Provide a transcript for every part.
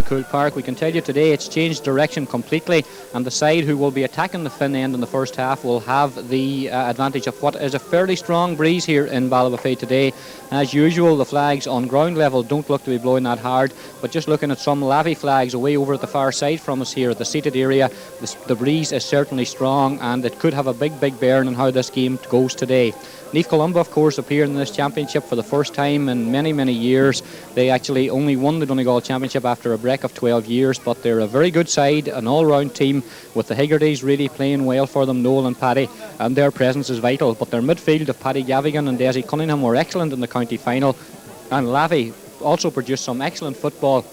McCool Park. We can tell you today it's changed direction completely, and the side who will be attacking the fin end in the first half will have the advantage of what is a fairly strong breeze here in Ballybofey today. As usual, the flags on ground level don't look to be blowing that hard, but just looking at some Lavey flags away over at the far side from us here at the seated area, the breeze is certainly strong, and it could have a big bearing on how this game goes today. Naomh Columba, of course, appeared in this championship for the first time in many years. They actually only won the Donegal championship after a break of 12 years, but they're a very good side, an all-round team, with the Hegartys really playing well for them, Noel and Paddy, and their presence is vital. But their midfield of Paddy Gavigan and Desi Cunningham were excellent in the county final, and Lavey also produced some excellent football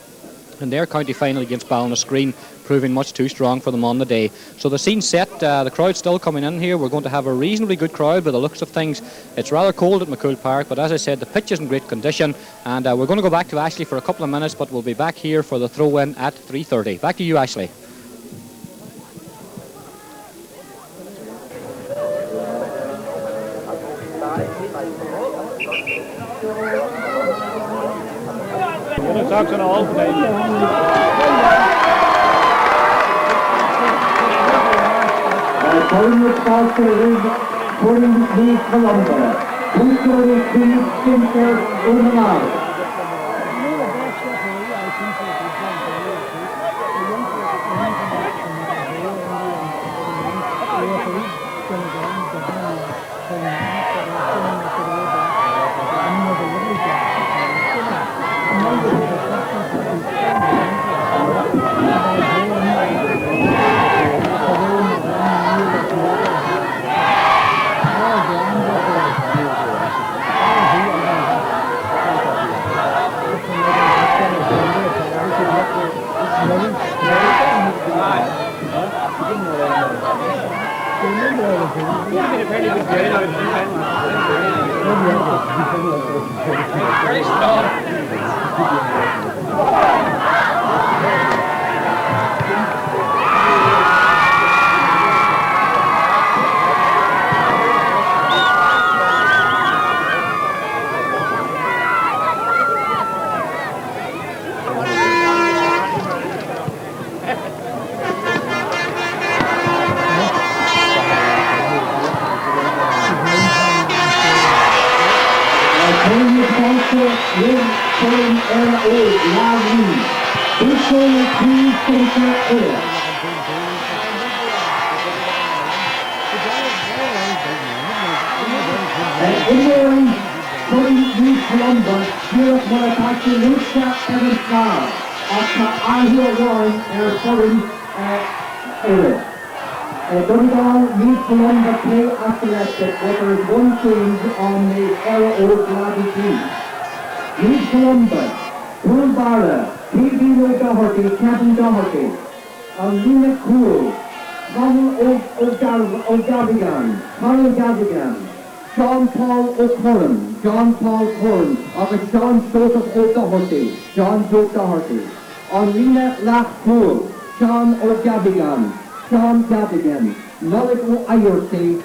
in their county final against Ballinascreen, proving much too strong for them on the day. So the scene's set, the crowd's still coming in here. We're going to have a reasonably good crowd by the looks of things. It's rather cold at McCool Park, but as I said, the pitch is in great condition, and we're going to go back to Ashley for a couple of minutes, but we'll be back here for the throw-in at 3:30. Back to you, Ashley. Talking all today. Calling the sponsor is Naomh Columba. Ulster Club Donegal Naomh Columba play athletic, but there is one change on the R.I.P team. Naomh Columba, Pulbara, P.B. Doherty, Kevin Doherty, Lena Cool, Donald O'Gavigan, Conor Gavigan, Sean Paul O'Curran, John Paul Curran, Sean Joseph O'Doherty, John Joe Doherty, Lena Lach Cool, Sean O'Gavigan, Sean Gavigan, Noel O'Irty,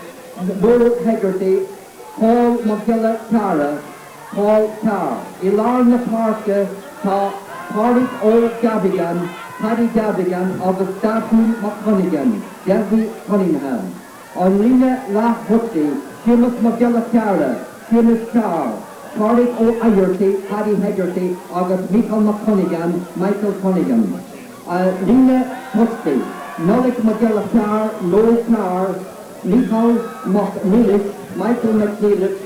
Noel Hegarty, Paul McGilla Cara, Paul Carr, Ilarna Parka, Patrick O'Gavigan, Paddy Gavigan, Augustine McConnigan, Desi Cunningham, Lena Lahutti, Seamus McGilla Cara, Seamus Carr, Patrick O'Irty, Paddy Hegarty, August Michael McConnigan, Michael Cunningham, Lena Husty, Nolik McGilla Carr, Noel Carr, Michael McNeilis, Michael McNeilis,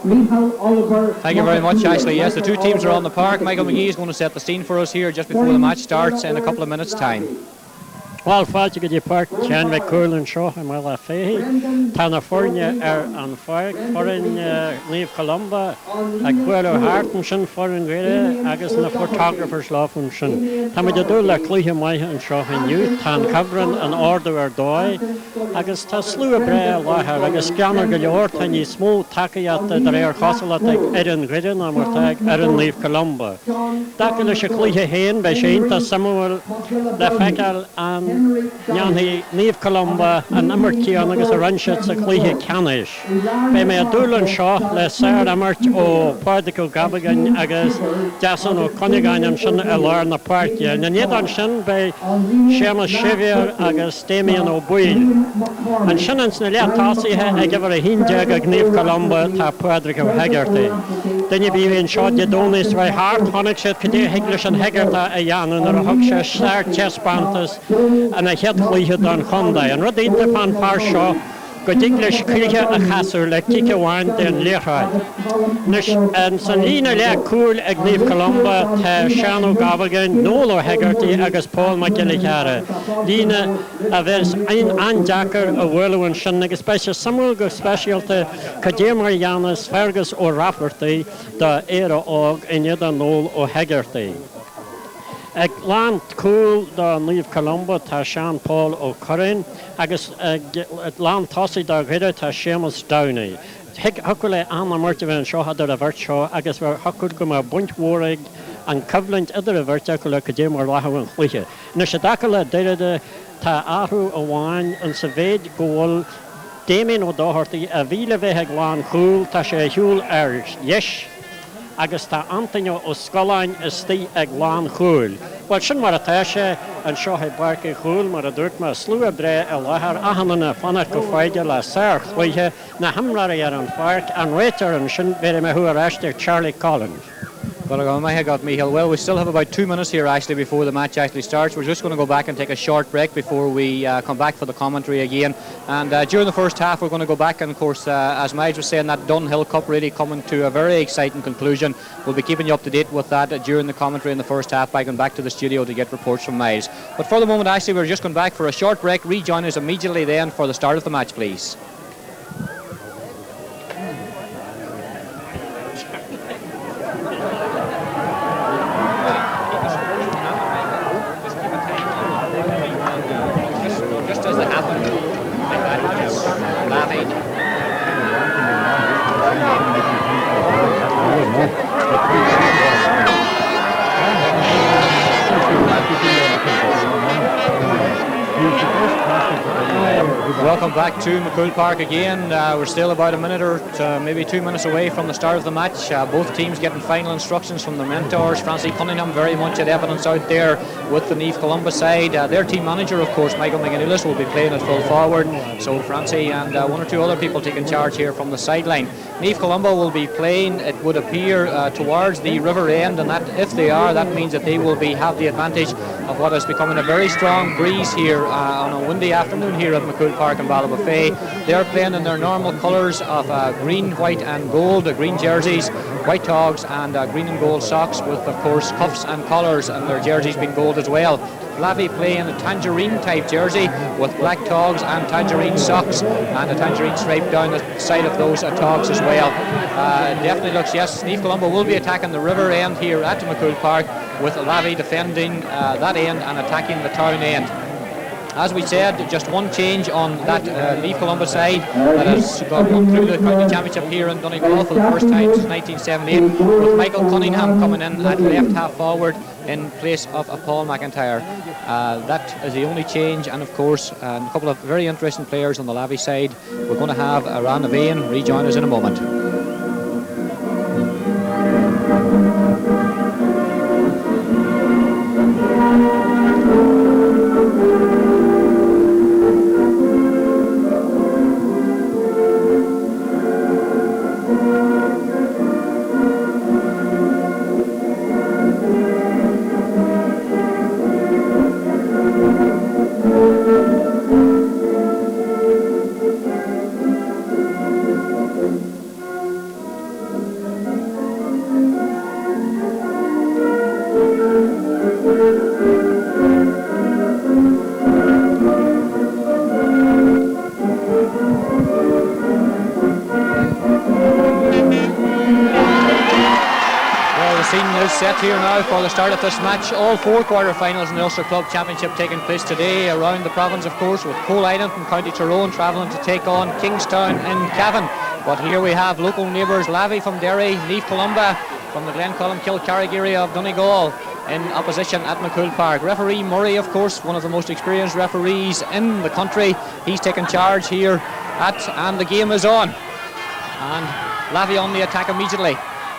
Michael Oliver. Thank you very much, Ashley. Yes, the two teams are on the park. Michael McGee is going to set the scene for us here just before the match starts in a couple of minutes' time. Well, fáilte go dtí park tean McCool an seo am bhfuil a féhí. Tá na fórne an fáig forin Naomh Columba a ghuaile háartan sin forin ghuaile agus na photographers láfún sin. Tá muid a dul le clúthe maithe an seo inniu, tá cabran an ordu ar dói agus tá slú a bre láthair agus ceannar go leor tá ní smó takeíocht de réir chosalat ar an ghuirean am martag ar an Naomh Columba. Daca le se clúthe héin bei sé tá Samuel le feiceáil an Naomh Columba and number 2 agus a ranshit sa clíthe Canish. Be me a dúlan seo le Sarah Amart ó Paddy Gabagan agus Jason ó Conigan an sin a lár na partia. Na niad an sin be Seamus Murray agus Damien ó Buil. An sin ans na leat tásíthe ag gyfer a hindeag ag Naomh Columba tá Paddy Hegarty. Dinne bí hín seo de Downey rai hart honnig siad cydé higlis an Hegarta a Janan ar a hog sé sár chestbantas an a head clíthe don Chondai. An rud einte pan pár seo go diglis clíthe a chasúr le cice bhain den léchraid. Nus an san lína le cúil ag Naomh Columba tá Sean ó Gabagan, Noel ó Hegarty agus Paul McGillicare. Lína a bheits ein anjacar a bhfuilúin sin agus speisial samúil go speisialta Cadémar Janas Fergus ó Rafferty da éire ág iniad an Noel ó Hegarty. Ag land cúil da Naomh Columba tá Sean Paul ó Corrin agus land tosaí da ghidir tá Seamus Downey. Hacur le anna mórta bheith an seo hadar a bhirt seo agus bhar hacur go mar buint mhóraigh an cablaint idir a bhirt go le Cadémar Láthhain chluiche. Na sé dacha le deireadh tá áthú a bháin an sa bhéid ggóil Damien ó Doherty a bhíle bheith ag lán cúil tá sé hiúil ar yes agus tá Antonio ó Scoláin is tí ag lán chúil. Well sin mar a táise an seo he barca chúil mar a dúirt mar slú a bre a láthar ahanana fanach go fáide le sair chluithe na hamráí ar an park an réitar an sin bheith me thuair eiste Charlie Collins. Well, my God, Michael. Well, we still have about 2 minutes here actually before the match actually starts. We're just going to go back and take a short break before we come back for the commentary again. And during the first half, we're going to go back and, of course, as Miles was saying, that Dunhill Cup really coming to a very exciting conclusion. We'll be keeping you up to date with that during the commentary in the first half by going back to the studio to get reports from Miles. But for the moment, actually, we're just going back for a short break. Rejoin us immediately then for the start of the match, please. Welcome back to McCool Park again. We're still about a minute or maybe 2 minutes away from the start of the match. Both teams getting final instructions from their mentors. Francie Cunningham very much at evidence out there with the Naomh Columba side. Their team manager, of course, Michael McGinnis, will be playing at full forward. So Francie and one or two other people taking charge here from the sideline. Naomh Columba will be playing, it would appear, towards the river end, and that if they are, that means that they will have the advantage of what is becoming a very strong breeze here on a windy afternoon here at McCool Park and Ballybofey. They are playing in their normal colours of green, white and gold, green jerseys, white togs and green and gold socks with, of course, cuffs and collars, and their jerseys being gold as well. Lavey playing a tangerine type jersey with black togs and tangerine socks and a tangerine stripe down the side of those togs as well. Definitely looks, yes, Naomh Columba will be attacking the river end here at McCool Park, with Lavey defending that end and attacking the town end. As we said, just one change on that Naomh Columba side that has come through the county championship here in Donegal for the first time since 1978, with Michael Cunningham coming in at left half forward in place of Paul McIntyre. That is the only change, and of course a couple of very interesting players on the Lavey side. We're going to have Ran Navain rejoin us in a moment. Set here now for the start of this match. All four quarter-finals in the Ulster Club Championship taking place today around the province, of course, with Coal Island from County Tyrone travelling to take on Kingstown in Cavan. But here we have local neighbours, Lavey from Derry, Naomh Columba from the Glencolmcille area of Donegal, in opposition at McCool Park. Referee Murray, of course, one of the most experienced referees in the country. He's taken charge here and the game is on. And Lavey on the attack immediately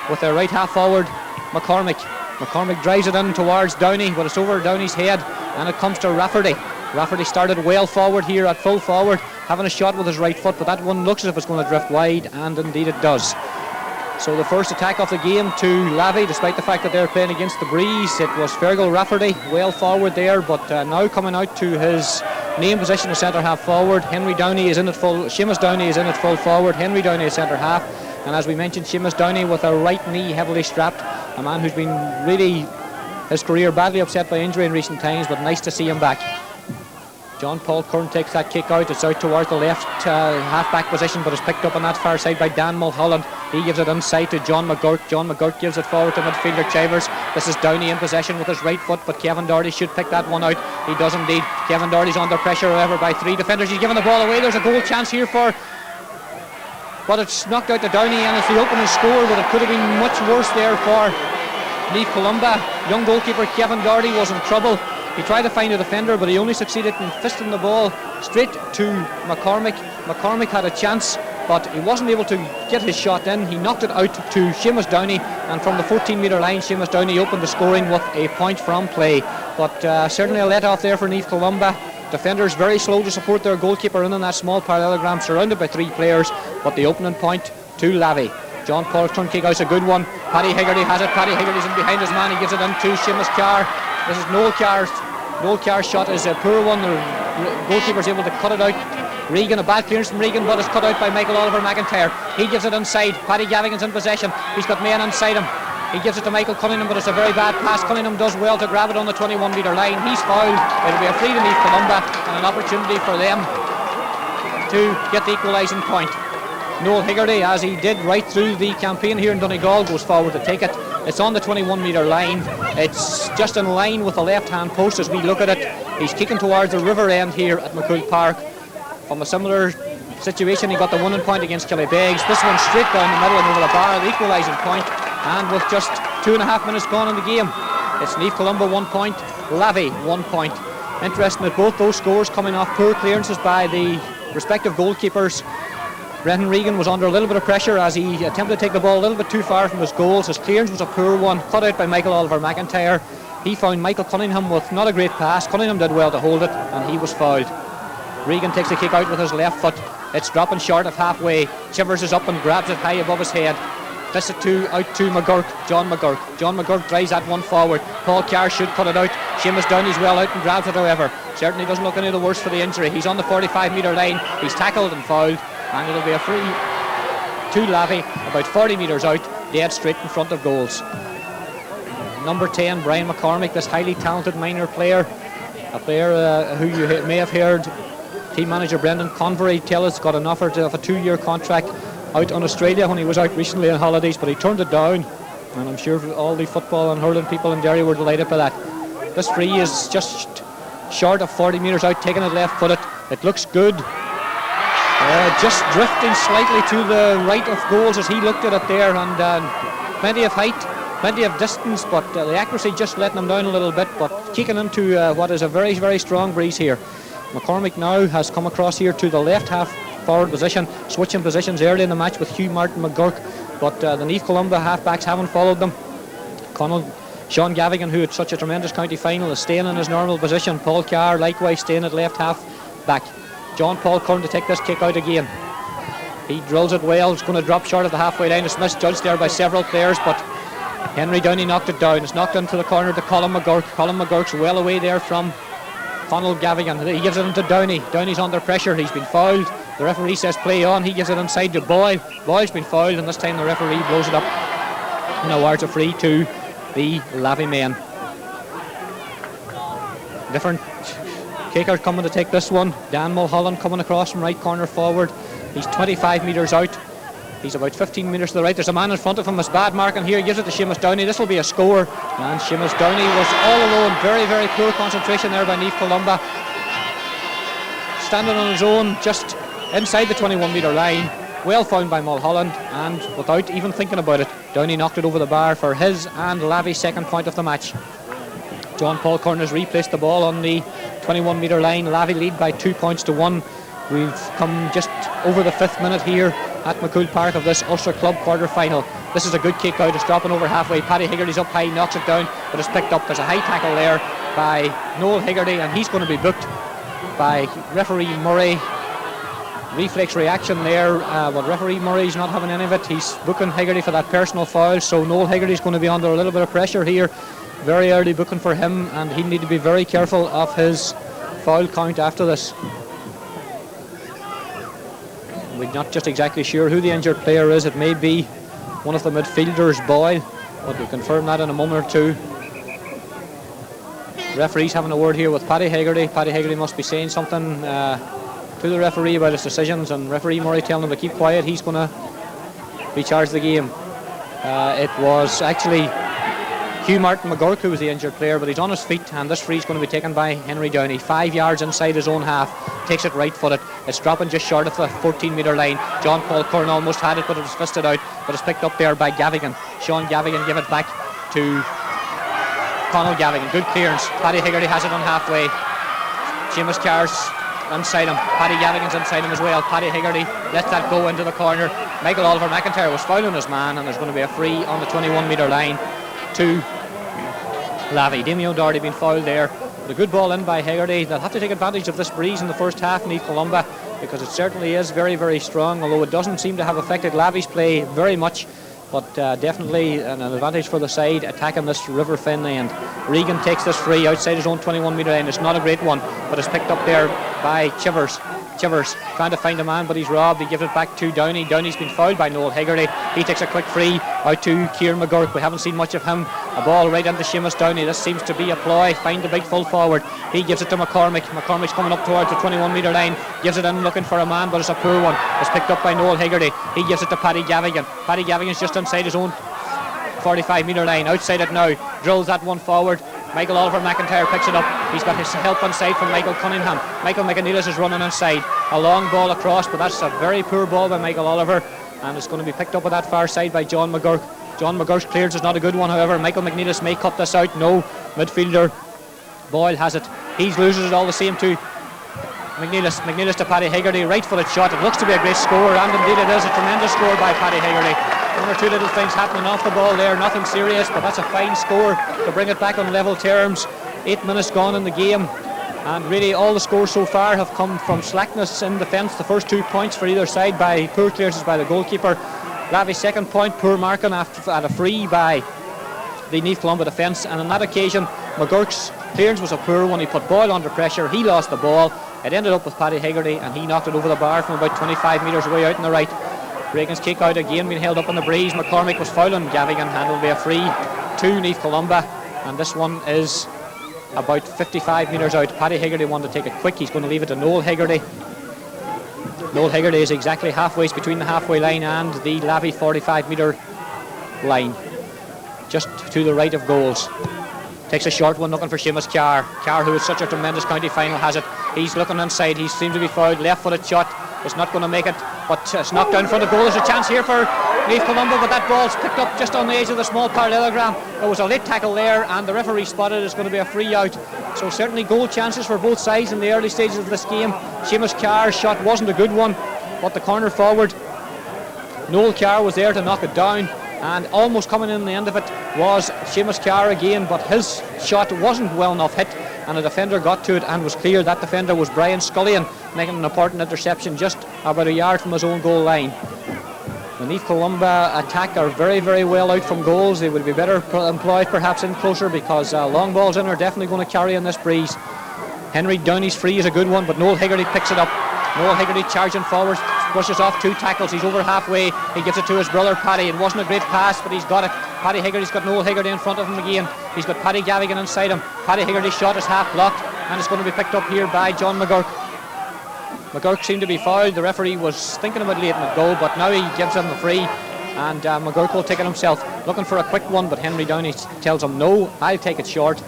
with their right half forward, McCormick. McCormick drives it in towards Downey, but it's over Downey's head, and it comes to Rafferty. Rafferty started well forward here at full forward, having a shot with his right foot, but that one looks as if it's going to drift wide, and indeed it does. So the first attack of the game to Lavey, despite the fact that they're playing against the breeze. It was Fergal Rafferty well forward there, but now coming out to his main position as centre half forward. Seamus Downey is in at full forward. Henry Downey is centre half, and as we mentioned, Seamus Downey with a right knee heavily strapped, a man who's been really, his career badly upset by injury in recent times, but nice to see him back. John Paul Curran takes that kick out. It's out towards the left half-back position, but it's picked up on that far side by Dan Mulholland. He gives it inside to John McGurk. John McGurk gives it forward to midfielder Chivers. This is Downey in possession with his right foot, but Kevin Doherty should pick that one out. He does indeed. Kevin Doherty's under pressure, however, by 3 defenders. He's given the ball away. There's a goal chance here but it's knocked out to Downey, and it's the opening score, but it could have been much worse there for Naomh Columba. Young goalkeeper Kevin Doherty was in trouble. He tried to find a defender, but he only succeeded in fisting the ball straight to McCormick. McCormick had a chance, but he wasn't able to get his shot in. He knocked it out to Seamus Downey, and from the 14-metre line, Seamus Downey opened the scoring with a point from play. But certainly a let-off there for Naomh Columba. Defenders very slow to support their goalkeeper in that small parallelogram, surrounded by 3 players, but the opening point to Lavey. John Paul turn kick out's a good one. Paddy Hegarty has it. Paddy Hegarty's in behind his man. He gives it into Seamus Carr. This is Noel Carr's. Noel Carr's shot is a poor one. The goalkeeper's able to cut it out. Regan, a bad clearance from Regan, but it's cut out by Michael Oliver McIntyre. He gives it inside. Paddy Gavigan's in possession. He's got men inside him. He gives it to Michael Cunningham, but it's a very bad pass. Cunningham does well to grab it on the 21-metre line. He's fouled. It'll be a free to Naomh Columba and an opportunity for them to get the equalising point. Noel Hegarty, as he did right through the campaign here in Donegal, goes forward to take it. It's on the 21-metre line. It's just in line with the left-hand post as we look at it. He's kicking towards the river end here at McCool Park. From a similar situation, he got the winning point against Killybegs. This one straight down the middle and over the bar, the equalising point. And with just 2.5 minutes gone in the game, it's Naomh Columba 1 point, Lavey 1 point. Interesting that both those scores coming off poor clearances by the respective goalkeepers. Brendan Regan was under a little bit of pressure as he attempted to take the ball a little bit too far from his goals. His clearance was a poor one, cut out by Michael Oliver McIntyre. He found Michael Cunningham with not a great pass. Cunningham did well to hold it, and he was fouled. Regan takes the kick out with his left foot. It's dropping short of halfway. Chivers is up and grabs it high above his head. This out to McGurk, John McGurk. John McGurk drives that one forward. Paul Carr should cut it out. Seamus Downey's well out and grabs it, however. Certainly doesn't look any the worse for the injury. He's on the 45-metre line. He's tackled and fouled, and it'll be a free to Lavey, about 40 metres out, dead straight in front of goals. Number 10, Brian McCormick, this highly talented minor player, a player who you may have heard team manager Brendan Convery tell us got an offer of a 2-year contract out on Australia when he was out recently on holidays, but he turned it down, and I'm sure all the football and hurling people in Derry were delighted by that. This free is just short of 40 metres out, taking it left footed. It looks good. Just drifting slightly to the right of goals as he looked at it there, and plenty of height, plenty of distance, but the accuracy just letting him down a little bit, but kicking into what is a very, very strong breeze here. McCormick now has come across here to the left half forward position, switching positions early in the match with Hugh Martin McGurk, but the Naomh Columba half-backs haven't followed them. Sean Gavigan, who had such a tremendous county final, is staying in his normal position. Paul Carr likewise staying at left half back. John Paul Curran to take this kick out again. He drills it well. It's going to drop short of the halfway line. It's misjudged there by several players, but Henry Downey knocked it down. It's knocked into the corner to Colin McGurk. Colin McGurk's well away there from Conal Gavigan. He gives it into Downey. Downey's under pressure. He's been fouled. The referee says play on. He gives it inside to Boyle. Boyle's been fouled, and this time the referee blows it up and awards a free to the Lavey men. Different kicker coming to take this one. Dan Mulholland coming across from right corner forward. He's 25 metres out. He's about 15 metres to the right. There's a man in front of him. It's bad marking here. He gives it to Seamus Downey. This will be a score. And Seamus Downey was all alone. Very, very poor concentration there by Naomh Columba. Standing on his own just inside the 21-metre line. Well found by Mulholland, and without even thinking about it, Downey knocked it over the bar for his and Lavey's second point of the match. John Paul Curran has replaced the ball on the 21 metre line. Lavey lead by 2 points to 1. We've come just over the 5th minute here at McCool Park of this Ulster Club quarter-final. This is a good kick out. It's dropping over halfway. Paddy Hegarty's up high, knocks it down, but it's picked up. There's a high tackle there by Noel Hegarty, and he's going to be booked by referee Murray. Reflex reaction there, but referee Murray's not having any of it. He's booking Hegarty for that personal foul, so Noel Hegarty's going to be under a little bit of pressure here. Very early booking for him, and he'll need to be very careful of his foul count after this. We're not just exactly sure who the injured player is. It may be one of the midfielders, Boyle, but we'll confirm that in a moment or two. Referee's having a word here with Paddy Hegarty. Paddy Hegarty must be saying something to the referee about his decisions, and referee Murray telling him to keep quiet. He's going to recharge the game. It was actually Hugh Martin McGurk who was the injured player, but he's on his feet, and this free is going to be taken by Henry Downey. 5 yards inside his own half, takes it right footed. It's dropping just short of the 14 metre line. John Paul Curran almost had it, but it was fisted out, but it's picked up there by Gavigan. Sean Gavigan give it back to Conall Gavigan. Good clearance. Paddy Hegarty has it on halfway. Seamus Carr's inside him. Paddy Gavigan's inside him as well. Paddy Hegarty lets that go into the corner. Michael Oliver McIntyre was fouling his man, and there's going to be a free on the 21 metre line to Lavey. Damien Doherty been fouled there. But a good ball in by Hegarty. They'll have to take advantage of this breeze in the first half in Naomh Columba, because it certainly is very, very strong, although it doesn't seem to have affected Lavey's play very much. But definitely an advantage for the side attacking this River Fen end. Regan takes this free outside his own 21 metre line. It's not a great one, but it's picked up there by Chivers. Chivers trying to find a man, but he's robbed. He gives it back to Downey. Downey's been fouled by Noel Hegarty. He takes a quick free out to Kieran McGurk. We haven't seen much of him. A ball right into Seamus Downey. This seems to be a ploy. Find the big full forward. He gives it to McCormick. McCormick's coming up towards the 21 metre line. Gives it in looking for a man, but it's a poor one. It's picked up by Noel Hegarty. He gives it to Paddy Gavigan. Paddy Gavigan's just inside his own 45 metre line. Outside it now. Drills that one forward. Michael Oliver McIntyre picks it up. He's got his help on side from Michael Cunningham. Michael McNeilis is running inside. A long ball across, but that's a very poor ball by Michael Oliver, and it's going to be picked up at that far side by John McGurk. John McGurk's clearance is not a good one, however. Michael McNeilis may cut this out. No, midfielder Boyle has it. He loses it all the same to McNeilis. McNeilis to Paddy Hegarty. Right-footed shot. It looks to be a great score, and indeed it is a tremendous score by Paddy Hegarty. One or two little things happening off the ball there, nothing serious, but that's a fine score to bring it back on level terms. 8 minutes gone in the game, and really all the scores so far have come from slackness in defence. The first 2 points for either side by poor clearances by the goalkeeper. Lavey's second point, poor marking after at a free by the Naomh Columba defence, and on that occasion McGurk's clearance was a poor one. He put Boyle under pressure, he lost the ball, it ended up with Paddy Hegarty, and he knocked it over the bar from about 25 metres away out on the right. Reagan's kick out again being held up in the breeze. McCormick was fouling Gavigan, and it'll be a free to Naomh Columba, and this one is about 55 metres out. Paddy Hegarty wanted to take it quick. He's going to leave it to Noel Hegarty. Noel Hegarty is exactly halfway between the halfway line and the Lavey 45 metre line, just to the right of goals. Takes a short one looking for Seamus Carr. Carr, who is such a tremendous county final, has it. He's looking inside. He seems to be fouled. Left footed shot. It's not going to make it, but it's knocked down in front of goal. There's a chance here for Naomh Columba, but that ball's picked up just on the edge of the small parallelogram. There was a late tackle there, and the referee spotted it's going to be a free out. So certainly goal chances for both sides in the early stages of this game. Seamus Carr's shot wasn't a good one, but the corner forward, Noel Carr, was there to knock it down, and almost coming in the end of it was Seamus Carr again, but his shot wasn't well enough hit, and a defender got to it and was cleared. That defender was Brian Scullion, making an important interception just about a yard from his own goal line. The Naomh Columba attack are very, very well out from goals. They would be better employed perhaps in closer, because long balls in are definitely going to carry in this breeze. Henry Downey's free is a good one, but Noel Hegarty picks it up. Noel Hegarty charging forward, brushes off 2 tackles. He's over halfway. He gives it to his brother Paddy. It wasn't a great pass, but he's got it. Paddy Hegarty's got Noel Hegarty in front of him again. He's got Paddy Gavigan inside him. Paddy Hegarty's shot is half blocked, and it's going to be picked up here by John McGurk. McGurk seemed to be fouled. The referee was thinking about letting it go, but now he gives him the free, and McGurk will take it himself. Looking for a quick one, but Henry Downey tells him no, I'll take it short.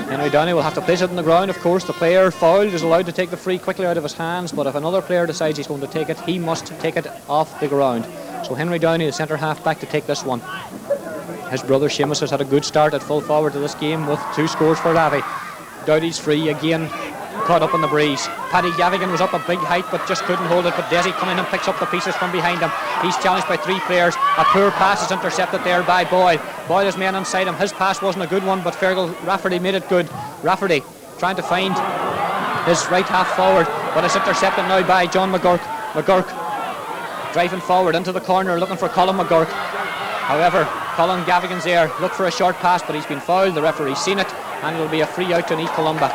Henry Downey will have to place it on the ground. Of course, the player fouled is allowed to take the free quickly out of his hands, but if another player decides he's going to take it, he must take it off the ground. So Henry Downey, the centre half back, to take this one. his brother Seamus has had a good start at full forward to this game with 2 scores for Lavey. Doherty's free again, caught up in the breeze. Paddy Gavigan was up a big height but just couldn't hold it, but Desi Cunningham picks up the pieces from behind him. He's challenged by 3 players. A poor pass is intercepted there by Boyle. Boyle has men inside him. His pass wasn't a good one, but Fergal Rafferty made it good. Rafferty trying to find his right half forward, but it's intercepted now by John McGurk. McGurk driving forward into the corner looking for Colin McGurk. However, Colin Gavigan's there, look for a short pass, but he's been fouled. The referee's seen it, and it'll be a free out to Naomh Columba.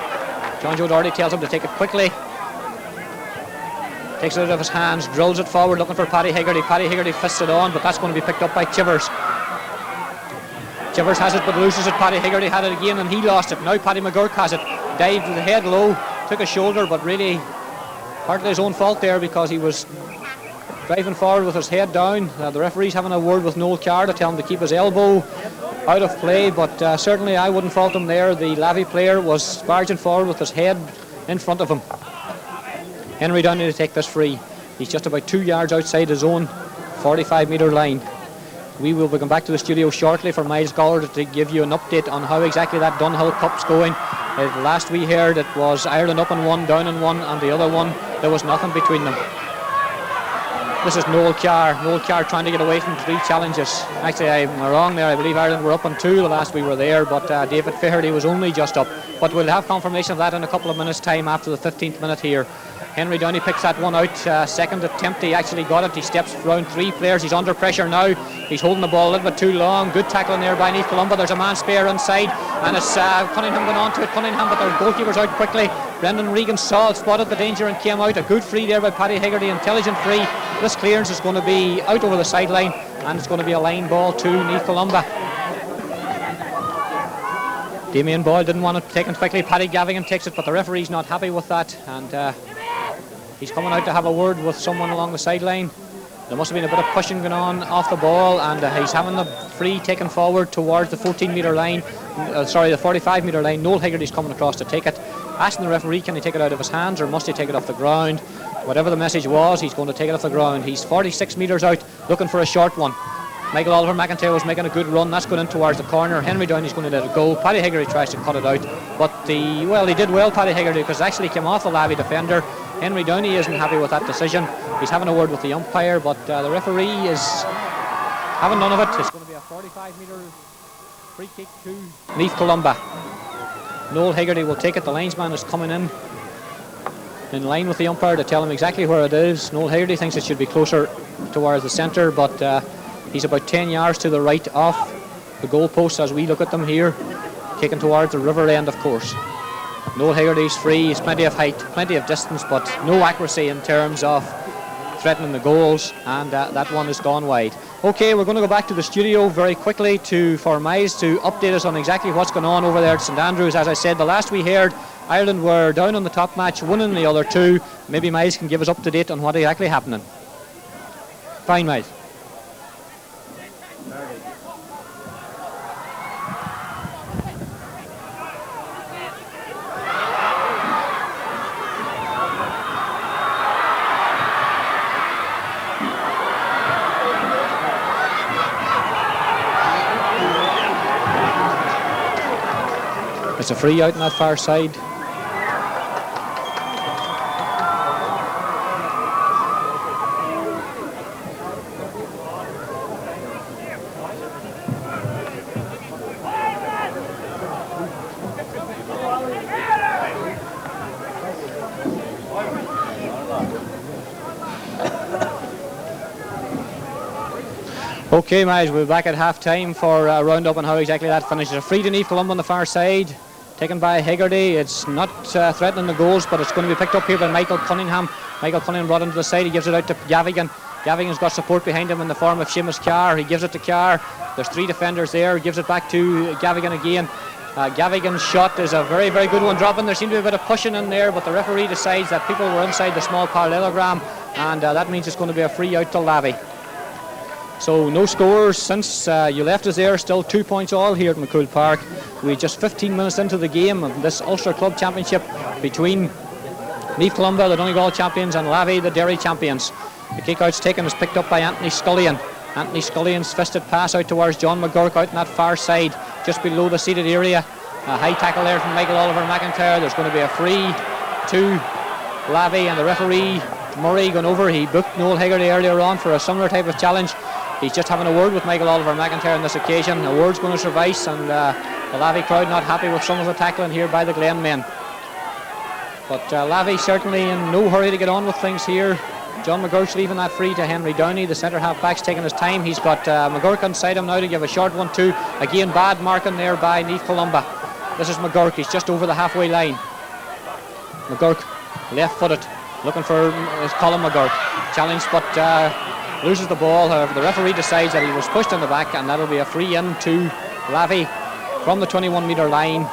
John Joe Doherty tells him to take it quickly. Takes it out of his hands, drills it forward looking for Paddy Hegarty. Paddy Hegarty fists it on, but that's going to be picked up by Chivers. Chivers has it but loses it. Paddy Hegarty had it again and he lost it. Now Paddy McGurk has it. Dived with the head low, took a shoulder, but really partly his own fault there because he was driving forward with his head down. The referee's having a word with Noel Carr to tell him to keep his elbow out of play, but certainly I wouldn't fault him there. The Lavey player was barging forward with his head in front of him. Henry Downey to take this free. He's just about 2 yards outside his own 45-metre line. We will be going back to the studio shortly for Miles Gollard to give you an update on how exactly that Dunhill Cup's going. Last we heard it was Ireland up in 1, down in 1, and the other one there was nothing between them. This is Noel Carr. Noel Carr trying to get away from 3 challenges. Actually, I'm wrong there. I believe Ireland were up on 2 the last we were there, but David Faherty was only just up. But we'll have confirmation of that in a couple of minutes' time after the 15th minute here. Henry Downey picks that one out. Second attempt, he actually got it. He steps around 3 players. He's under pressure now. He's holding the ball a little bit too long. Good tackling there by Naomh Columba. There's a man spare inside, and it's Cunningham going on to it. Cunningham, but their goalkeeper's out quickly. Brendan Regan spotted the danger and came out. A good free there by Paddy Hegarty. Intelligent free. This clearance is going to be out over the sideline, and it's going to be a line ball to Naomh Columba. Damien Boyle didn't want it taken quickly. Paddy Gavigan takes it, but the referee's not happy with that, and he's coming out to have a word with someone along the sideline. There must have been a bit of pushing going on off the ball, and he's having the free taken forward towards the 14-metre line. The 45-metre line. Noel Hegarty's coming across to take it. Asking the referee, can he take it out of his hands or must he take it off the ground? Whatever the message was, he's going to take it off the ground. He's 46 metres out, looking for a short one. Michael Oliver McIntyre was making a good run. That's going in towards the corner. Henry Downey's going to let it go. Paddy Hegarty tries to cut it out, but he did well, Paddy Hegarty, because it actually came off the Lavey defender. Henry Downey isn't happy with that decision. He's having a word with the umpire, but the referee is having none of it. It's going to be a 45-metre free kick to Naomh Columba. Noel Hegarty will take it. The linesman is coming in line with the umpire to tell him exactly where it is. Noel Hegarty thinks it should be closer towards the centre, but he's about 10 yards to the right of the goalposts as we look at them here, kicking towards the river end, of course. Noel Hegarty's free. He's plenty of height, plenty of distance, but no accuracy in terms of threatening the goals, and that one has gone wide. Okay, we're going to go back to the studio very quickly for Miles to update us on exactly what's going on over there at St Andrews. As I said, the last we heard, Ireland were down on the top match, winning the other 2. Maybe Miles can give us up to date on what is exactly happening. Fine, Miles. It's a free out on that far side. Okay, Miles, we'll be back at half time for a round-up on how exactly that finishes. A free to Naomh Columba on the far side, taken by Hegarty. It's not threatening the goals, but it's going to be picked up here by Michael Cunningham. Michael Cunningham brought into the side. He gives it out to Gavigan. Gavigan's got support behind him in the form of Seamus Carr. He gives it to Carr. There's 3 defenders there. He gives it back to Gavigan again. Gavigan's shot is a very, very good one. Dropping. There seemed to be a bit of pushing in there, but the referee decides that people were inside the small parallelogram, and that means it's going to be a free out to Lavey. So no scores since you left us there. Still 2 points all here at McCool Park. We're just 15 minutes into the game of this Ulster Club Championship between Naomh Columba, the Donegal champions, and Lavey the Derry champions. The kick-out's taken is picked up by Anthony Scullion. Anthony Scullion's fisted pass out towards John McGurk out on that far side, just below the seated area. A high tackle there from Michael Oliver McIntyre. There's going to be a free to Lavey, and the referee Murray going over. He booked Noel Hegarty earlier on for a similar type of challenge. He's just having a word with Michael Oliver McIntyre on this occasion. A word's going to suffice, and the Lavey crowd not happy with some of the tackling here by the Glen men. But Lavey certainly in no hurry to get on with things here. John McGurk's leaving that free to Henry Downey. The centre half back's taking his time. He's got McGurk inside him now to give a short one too. Again, bad marking there by Naomh Columba. This is McGurk. He's just over the halfway line. McGurk, left-footed, looking for Colin McGurk. Challenged, but loses the ball. However, the referee decides that he was pushed in the back, and that'll be a free in to Lavey from the 21-metre line.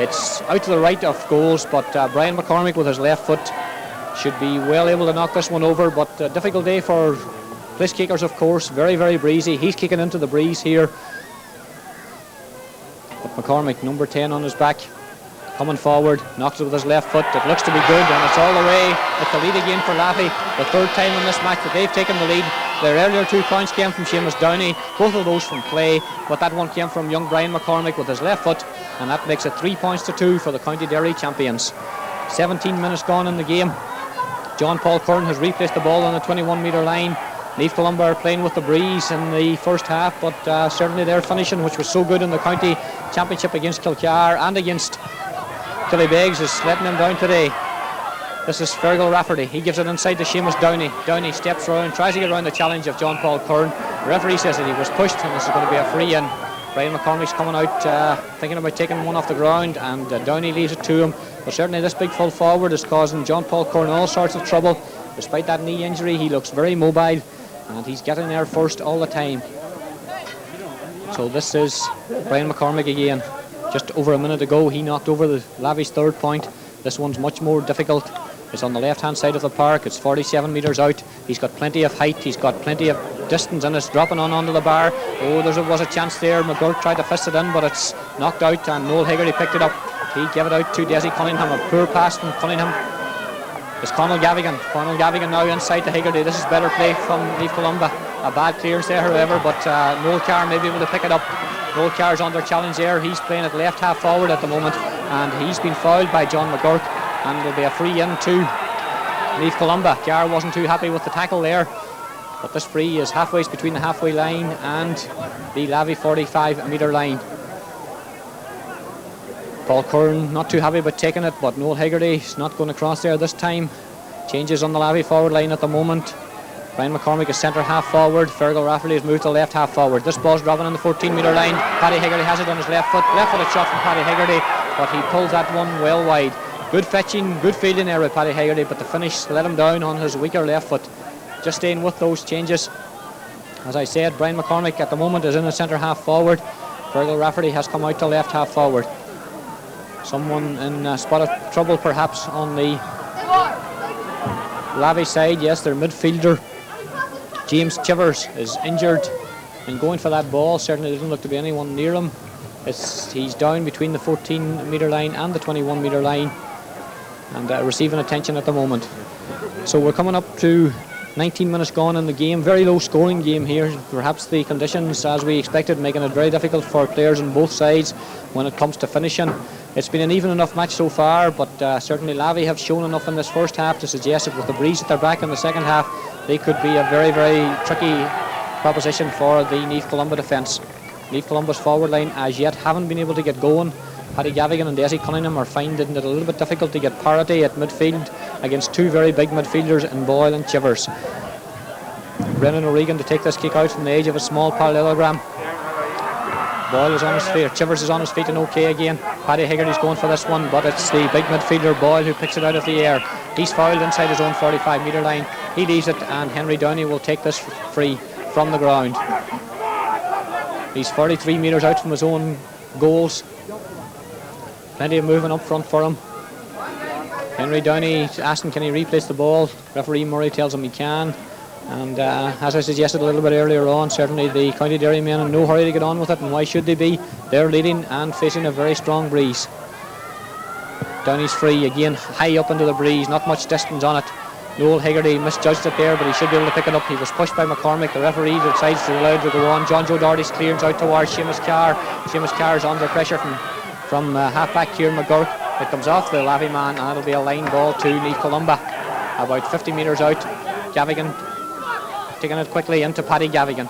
It's out to the right of goals, but Brian McCormick with his left foot should be well able to knock this one over. But a difficult day for place kickers, of course. Very, very breezy. He's kicking into the breeze here. But McCormick, number 10 on his back, coming forward, knocks it with his left foot. It looks to be good, and it's all the way. It's the lead again for Lavey. The third time in this match that they've taken the lead. Their earlier 2 points came from Seamus Downey, both of those from play, but that one came from young Brian McCormick with his left foot, and that makes it 3 points to 2 for the County Derry champions. 17 minutes gone in the game. John Paul Curran has replaced the ball on the 21-metre line. Naomh Columba are playing with the breeze in the first half, but certainly their finishing, which was so good in the county championship against Kilcar and against Killybegs, is letting them down today. This is Fergal Rafferty. He gives it inside to Seamus Downey. Downey steps around, tries to get around the challenge of John Paul Curran. The referee says that he was pushed, and this is going to be a free in. Brian McCormick's coming out thinking about taking one off the ground, and Downey leaves it to him. But certainly this big full forward is causing John Paul Curran all sorts of trouble. Despite that knee injury, he looks very mobile, and he's getting there first all the time. So this is Brian McCormick again. Just over a minute ago, he knocked over the Lavey's third point. This one's much more difficult. It's on the left-hand side of the park. It's 47 metres out. He's got plenty of height. He's got plenty of distance, and it's dropping on onto the bar. Oh, there was a chance there. McGurk tried to fist it in, but it's knocked out, and Noel Hegarty picked it up. He gave it out to Desi Cunningham. A poor pass from Cunningham. It's Conal Gavigan. Conal Gavigan now inside to Hegarty. This is better play from Naomh Columba. A bad clearance there, however, but Noel Carr may be able to pick it up. Noel Carr's under challenge there. He's playing at left half forward at the moment, and he's been fouled by John McGurk, and there'll be a free in to Naomh Columba. Carr wasn't too happy with the tackle there, but this free is halfway between the halfway line and the Lavey 45-metre line. Paul Curran not too happy about taking it, but Noel Hegarty is not going to cross there this time. Changes on the Lavey forward line at the moment. Brian McCormick is centre half forward. Fergal Rafferty has moved to left half forward. This ball's dropping on the 14-metre line. Paddy Hegarty has it on his left foot. Left-footed shot from Paddy Hegarty, but he pulls that one well wide. Good fetching, good fielding there with Paddy Hegarty, but the finish let him down on his weaker left foot. Just staying with those changes. As I said, Brian McCormick at the moment is in the centre half forward. Fergal Rafferty has come out to left half forward. Someone in a spot of trouble perhaps on the Lavey side. Yes, their midfielder James Chivers is injured and going for that ball. Certainly doesn't look to be anyone near him. He's down between the 14-metre line and the 21-metre line, and receiving attention at the moment. So we're coming up to 19 minutes gone in the game. Very low scoring game here. Perhaps the conditions, as we expected, making it very difficult for players on both sides when it comes to finishing. It's been an even enough match so far, but certainly Lavey have shown enough in this first half to suggest that with the breeze at their back in the second half, they could be a very, very tricky proposition for the Naomh Columba defence. Naomh Columba's forward line as yet haven't been able to get going. Paddy Gavigan and Desi Cunningham are finding it a little bit difficult to get parity at midfield against two very big midfielders in Boyle and Chivers. Brennan O'Regan to take this kick out from the edge of a small parallelogram. Boyle is on his feet, Chivers is on his feet and okay again. Paddy Hegarty's going for this one, but it's the big midfielder Boyle who picks it out of the air. He's fouled inside his own 45-metre line. He leaves it, and Henry Downey will take this free from the ground. He's 43 metres out from his own goals. Plenty of movement up front for him. Henry Downey asking can he replace the ball. Referee Murray tells him he can. And as I suggested a little bit earlier on, certainly the County Derry men in no hurry to get on with it, and why should they be? They're leading and facing a very strong breeze. Downey's free again, high up into the breeze, not much distance on it. Noel Hegarty misjudged it there, but he should be able to pick it up. He was pushed by McCormick. The referee decides to allow it to go on. John Joe Doherty's clearance out towards Seamus Carr. Seamus Carr is under pressure from half-back Kieran McGurk. It comes off the Lavey man, and it'll be a line ball to Naomh Columba. About 50 metres out. Gavigan taking it quickly into Paddy Gavigan.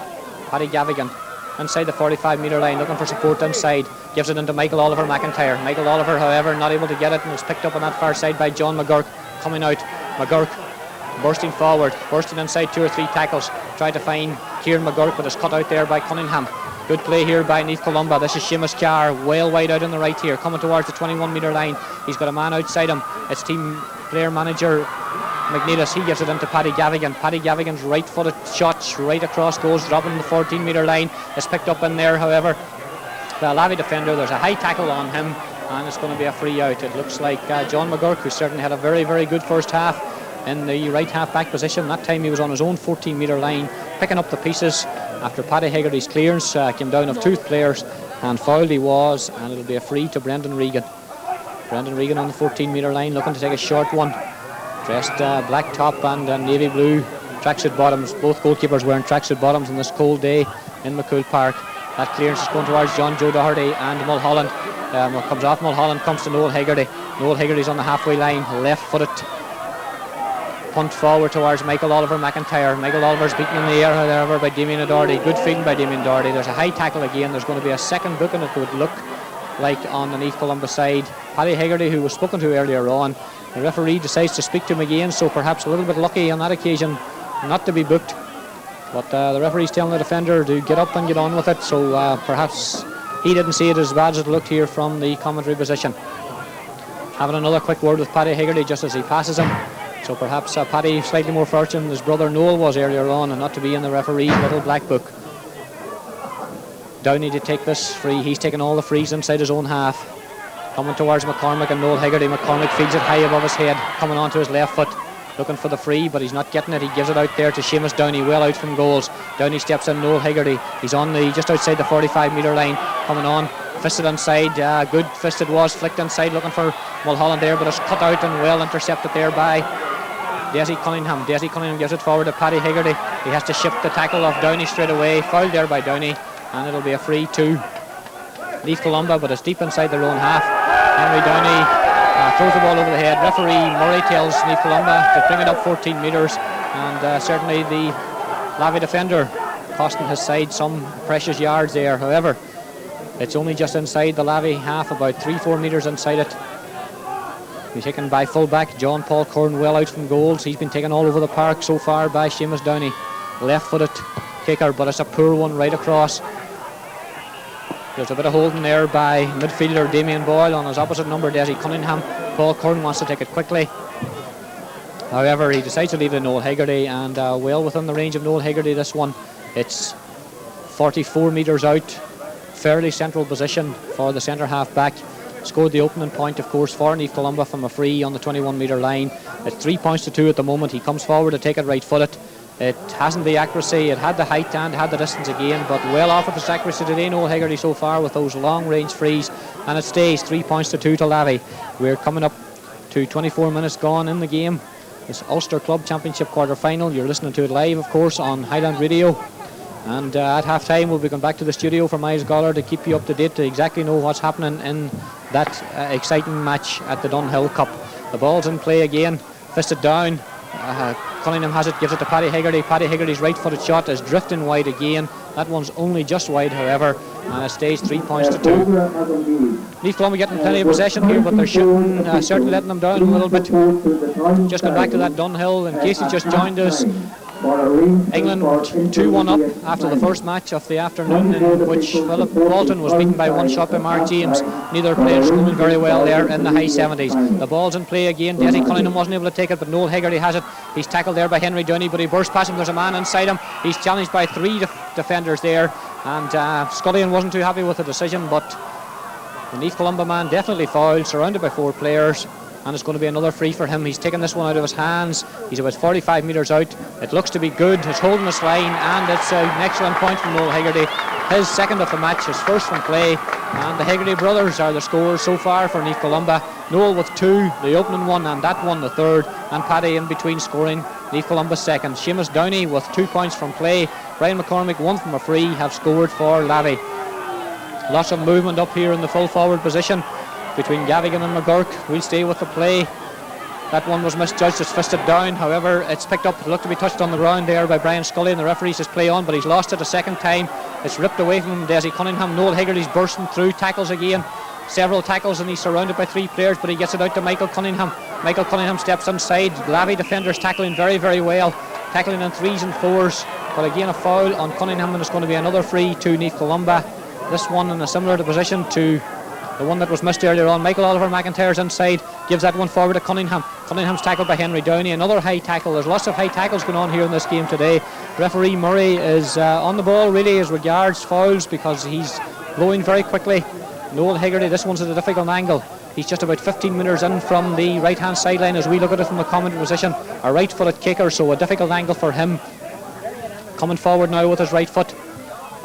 Paddy Gavigan inside the 45-metre line, looking for support inside. Gives it into Michael Oliver McIntyre. Michael Oliver, however, not able to get it, and is picked up on that far side by John McGurk. Coming out, McGurk bursting forward, bursting inside 2 or 3 tackles. Tried to find Kieran McGurk, but is cut out there by Cunningham. Good play here by Naomh Columba. This is Seamus Carr, well wide out on the right here, coming towards the 21-metre line. He's got a man outside him. It's team player manager McNeilis. He gives it into Paddy Gavigan. Paddy Gavigan's right-footed shot right across goes, dropping the 14-metre line. It's picked up in there, however. The Lavey defender, there's a high tackle on him, and it's going to be a free out. It looks like John McGurk, who certainly had a very, very good first half in the right half-back position. That time he was on his own 14-metre line, picking up the pieces after Paddy Hegarty's clearance came down of 2 players, and fouled he was, and it'll be a free to Brendan Regan. Brendan Regan on the 14-metre line, looking to take a short one. Dressed black top and navy blue tracksuit bottoms. Both goalkeepers wearing tracksuit bottoms on this cold day in McCool Park. That clearance is going towards John Joe Doherty and Mulholland. Comes off Mulholland, comes to Noel Hegarty. Noel Hegarty's on the halfway line, left-footed. Punt forward towards Michael Oliver McIntyre. Michael Oliver's beaten in the air, however, by Damien Doherty. Good fielding by Damien Doherty. There's a high tackle again. There's going to be a second booking, it would look like, on the Naomh Columba side. Paddy Hegarty, who was spoken to earlier on, the referee decides to speak to him again, so perhaps a little bit lucky on that occasion not to be booked. But the referee's telling the defender to get up and get on with it, so perhaps he didn't see it as bad as it looked here from the commentary position. Having another quick word with Paddy Hegarty just as he passes him. So perhaps Paddy slightly more fortunate than his brother Noel was earlier on, and not to be in the referee's little black book. Downey to take this free. He's taking all the frees inside his own half. Coming towards McCormick and Noel Hegarty. McCormick feeds it high above his head, coming onto his left foot, looking for the free, but he's not getting it. He gives it out there to Seamus Downey, well out from goals. Downey steps in. Noel Hegarty, he's on the just outside the 45-metre line, coming on, fisted inside. Good fisted was, flicked inside, looking for Mulholland there, but it's cut out and well intercepted there by Desi Cunningham. Desi Cunningham gives it forward to Paddy Hegarty. He has to shift the tackle off Downey straight away. Fouled there by Downey, and it'll be a free to Naomh Columba, but it's deep inside their own half. Henry Downey throws the ball over the head. Referee Murray tells Naomh Columba to bring it up 14 metres, and certainly the Lavey defender costing his side some precious yards there. However, it's only just inside the Lavey half, about 3-4 metres inside it. He's taken by full-back John Paul Curran, well out from goals. He's been taken all over the park so far by Seamus Downey. Left-footed kicker, but it's a poor one right across. There's a bit of holding there by midfielder Damien Boyle on his opposite number, Desi Cunningham. Paul Curran wants to take it quickly. However, he decides to leave it to Noel Hegarty, and well within the range of Noel Hegarty this one. It's 44 metres out, fairly central position for the centre half back. Scored the opening point, of course, for Naomh Columba from a free on the 21-metre line. It's 3 points to 2 at the moment. He comes forward to take it right-footed. It hasn't the accuracy, it had the height and had the distance again, but well off with its accuracy today, Noel Hegarty so far with those long-range frees, and it stays 3 points to 2 to Lavey. We're coming up to 24 minutes gone in the game. It's Ulster Club Championship quarter-final. You're listening to it live, of course, on Highland Radio. And at half-time we'll be going back to the studio for Miles Goller to keep you up to date, to exactly know what's happening in that exciting match at the Dunhill Cup. The ball's in play again, fisted down. Cunningham has it, gives it to Paddy Hegarty. Paddy Hegarty's right-footed shot is drifting wide again. That one's only just wide, however, and it stays 3 points to 2. Naomh Columba getting plenty of possession here, but they're shooting, certainly letting them down a little bit. Just going back to that Dunhill, in case you just joined us. England 2-1 up after the first match of the afternoon, in which Philip Walton was beaten by 1 shot by Mark James. Neither player scoring very well there in the high 70s. The ball's in play again. Desi Cunningham wasn't able to take it, but Noel Hegarty has it. He's tackled there by Henry Downey, but he bursts past him. There's a man inside him. He's challenged by 3 defenders there, and Scullion wasn't too happy with the decision, but the Naomh Columba man definitely fouled, surrounded by 4 players. And it's going to be another free for him. He's taken this one out of his hands. He's about 45 metres out. It looks to be good. It's holding this line, and it's an excellent point from Noel Hegarty. His second of the match, his first from play, And the Hegarty brothers are the scorers so far for Naomh Columba. Noel with 2, the opening one, and that one the third. And Paddy in between scoring, Naomh Columba second. Seamus Downey with 2 points from play. Brian McCormick 1 from a free have scored for Lavey. Lots of movement up here in the full forward position between Gavigan and McGurk. We'll stay with the play. That one was misjudged, it's fisted down. However, it's picked up, looked to be touched on the ground there by Brian Scully, and the referee says play on, but he's lost it a second time. It's ripped away from him, Desi Cunningham. Noel Hegarty's bursting through, tackles again. Several tackles, and he's surrounded by 3 players, but he gets it out to Michael Cunningham. Michael Cunningham steps inside. Lavey defenders tackling very, very well. Tackling in 3s and 4s. But again, a foul on Cunningham, and it's going to be another free to Naomh Columba. This one in a similar position to the one that was missed earlier on. Michael Oliver McIntyre's inside, gives that one forward to Cunningham. Cunningham's tackled by Henry Downey. Another high tackle. There's lots of high tackles going on here in this game today. Referee Murray is on the ball really as regards fouls, because he's blowing very quickly. Noel Hegarty, this one's at a difficult angle. He's just about 15 metres in from the right hand sideline as we look at it from the commentary position. A right footed kicker, so a difficult angle for him. Coming forward now with his right foot,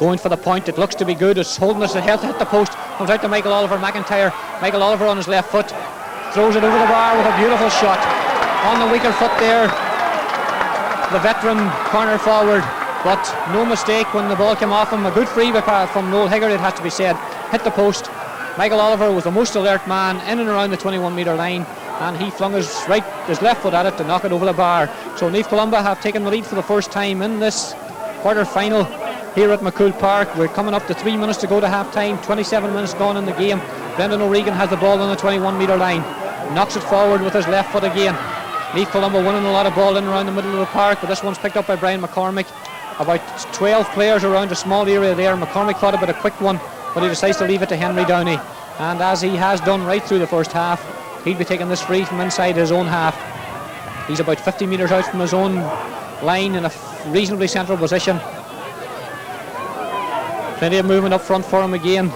going for the point. It looks to be good. It's holding us to hit the post. Comes out to Michael Oliver McIntyre. Michael Oliver on his left foot throws it over the bar with a beautiful shot on the weaker foot there. The veteran corner forward, but no mistake when the ball came off him. A good free from Noel Hegarty, it has to be said. Hit the post. Michael Oliver was the most alert man in and around the 21 metre line, and he flung his left foot at it to knock it over the bar. So Naomh Columba have taken the lead for the first time in this quarter final here at McCool Park. We're coming up to 3 minutes to go to half time, 27 minutes gone in the game. Brendan O'Regan has the ball on the 21 metre line, knocks it forward with his left foot again. Naomh Columba winning a lot of ball in and around the middle of the park, but this one's picked up by Brian McCormick. About 12 players around a small area there. McCormick thought about a quick one, but he decides to leave it to Henry Downey, and as he has done right through the first half, he'll be taking this free from inside his own half. He's about 50 metres out from his own line in a reasonably central position. Plenty of movement up front for him again.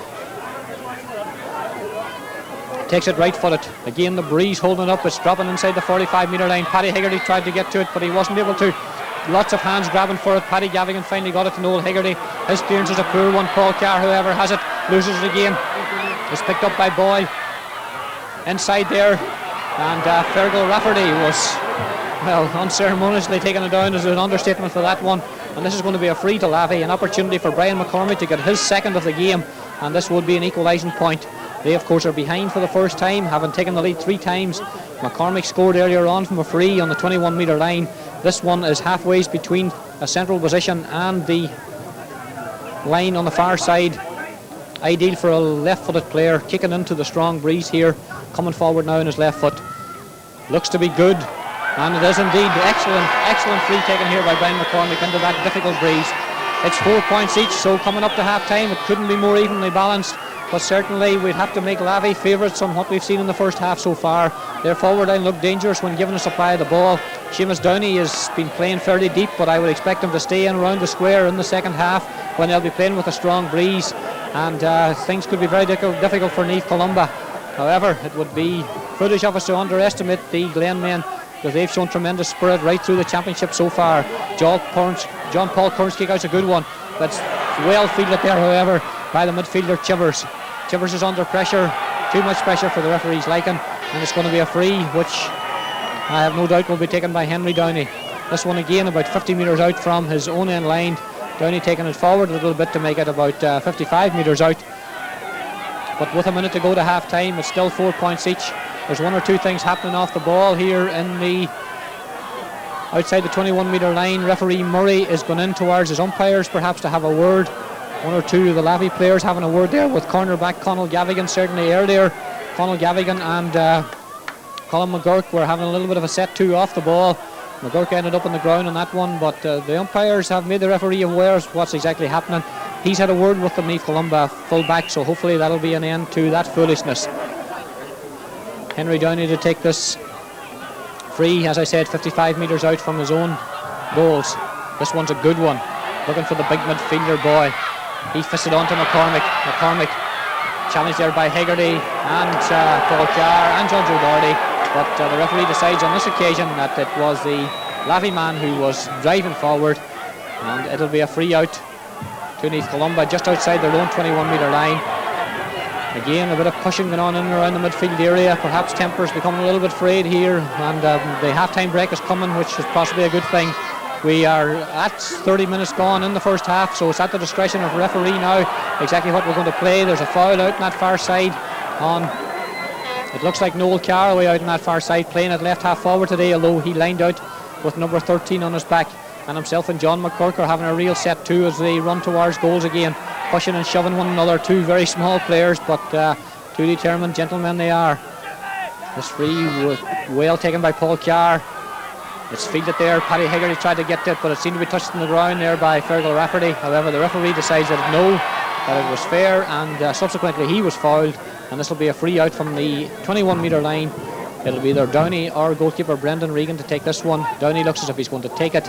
Takes it right footed. Again the breeze holding it up. It's dropping inside the 45 metre line. Paddy Hegarty tried to get to it, but he wasn't able to. Lots of hands grabbing for it. Paddy Gavigan finally got it to Noel Hegarty. His clearance is a poor one. Paul Carr, however, has it. Loses it again. It's picked up by Boyle. Inside there. And Fergal Rafferty was, well, unceremoniously taking it down, is an understatement for that one. And this is going to be a free to Lavey, an opportunity for Brian McCormick to get his second of the game, and this would be an equalising point. They of course are behind for the first time, having taken the lead 3 times. McCormick scored earlier on from a free on the 21 metre line. This one is halfway between a central position and the line on the far side. Ideal for a left footed player, kicking into the strong breeze here, coming forward now on his left foot. Looks to be good. And it is indeed excellent free taken here by Brian McCormick into that difficult breeze. It's 4 points each, so coming up to half time it couldn't be more evenly balanced, but certainly we'd have to make Lavey favourites on what we've seen in the first half so far. Their forward line looked dangerous when given a supply of the ball. Seamus Downey has been playing fairly deep, but I would expect him to stay in around the square in the second half when they'll be playing with a strong breeze, and things could be very difficult for Naomh Columba. However, it would be foolish of us to underestimate the Glen men, because they've shown tremendous spirit right through the championship so far. John Paul Kearns kick out's a good one. That's well fielded there, however, by the midfielder Chivers. Chivers is under pressure, too much pressure for the referee's liking, and it's going to be a free, which I have no doubt will be taken by Henry Downey. This one again about 50 metres out from his own end line. Downey taking it forward a little bit to make it about 55 metres out. But with a minute to go to half time, it's still 4 points each. There's 1 or 2 things happening off the ball here in the outside the 21 metre line. Referee Murray is going in towards his umpires perhaps to have a word. 1 or 2 of the Lavey players having a word there with cornerback Conal Gavigan. Certainly earlier Conal Gavigan and Colin McGurk were having a little bit of a set to off the ball. McGurk ended up on the ground on that one, but the umpires have made the referee aware of what's exactly happening. He's had a word with the Naomh Columba full back, so hopefully that'll be an end to that foolishness. Henry Downey to take this free, as I said, 55 metres out from his own goals. This one's a good one, looking for the big midfielder boy. He fisted on to McCormick. McCormick challenged there by Hegarty and Paul Carr and John Doherty, but the referee decides on this occasion that it was the Lavey man who was driving forward, and it'll be a free out to Naomh Columba just outside their own 21 metre line. Again, a bit of pushing going on in and around the midfield area. Perhaps tempers becoming a little bit frayed here, and the half-time break is coming, which is possibly a good thing. We are at 30 minutes gone in the first half, so it's at the discretion of the referee now exactly what we're going to play. There's a foul out on that far side on, it looks like Noel Caraway out on that far side, playing at left half forward today, although he lined out with number 13 on his back, and himself and John McGurk are having a real set too as they run towards goals again, pushing and shoving one another. Two very small players, but two determined gentlemen they are. This free well taken by Paul Carr. It's fielded there. Paddy Hegarty tried to get it, but it seemed to be touched on the ground there by Fergal Rafferty. However, the referee decides that no, that it was fair, and subsequently he was fouled, and this will be a free out from the 21-metre line. It'll be either Downey or goalkeeper Brendan Regan to take this one. Downey looks as if he's going to take it.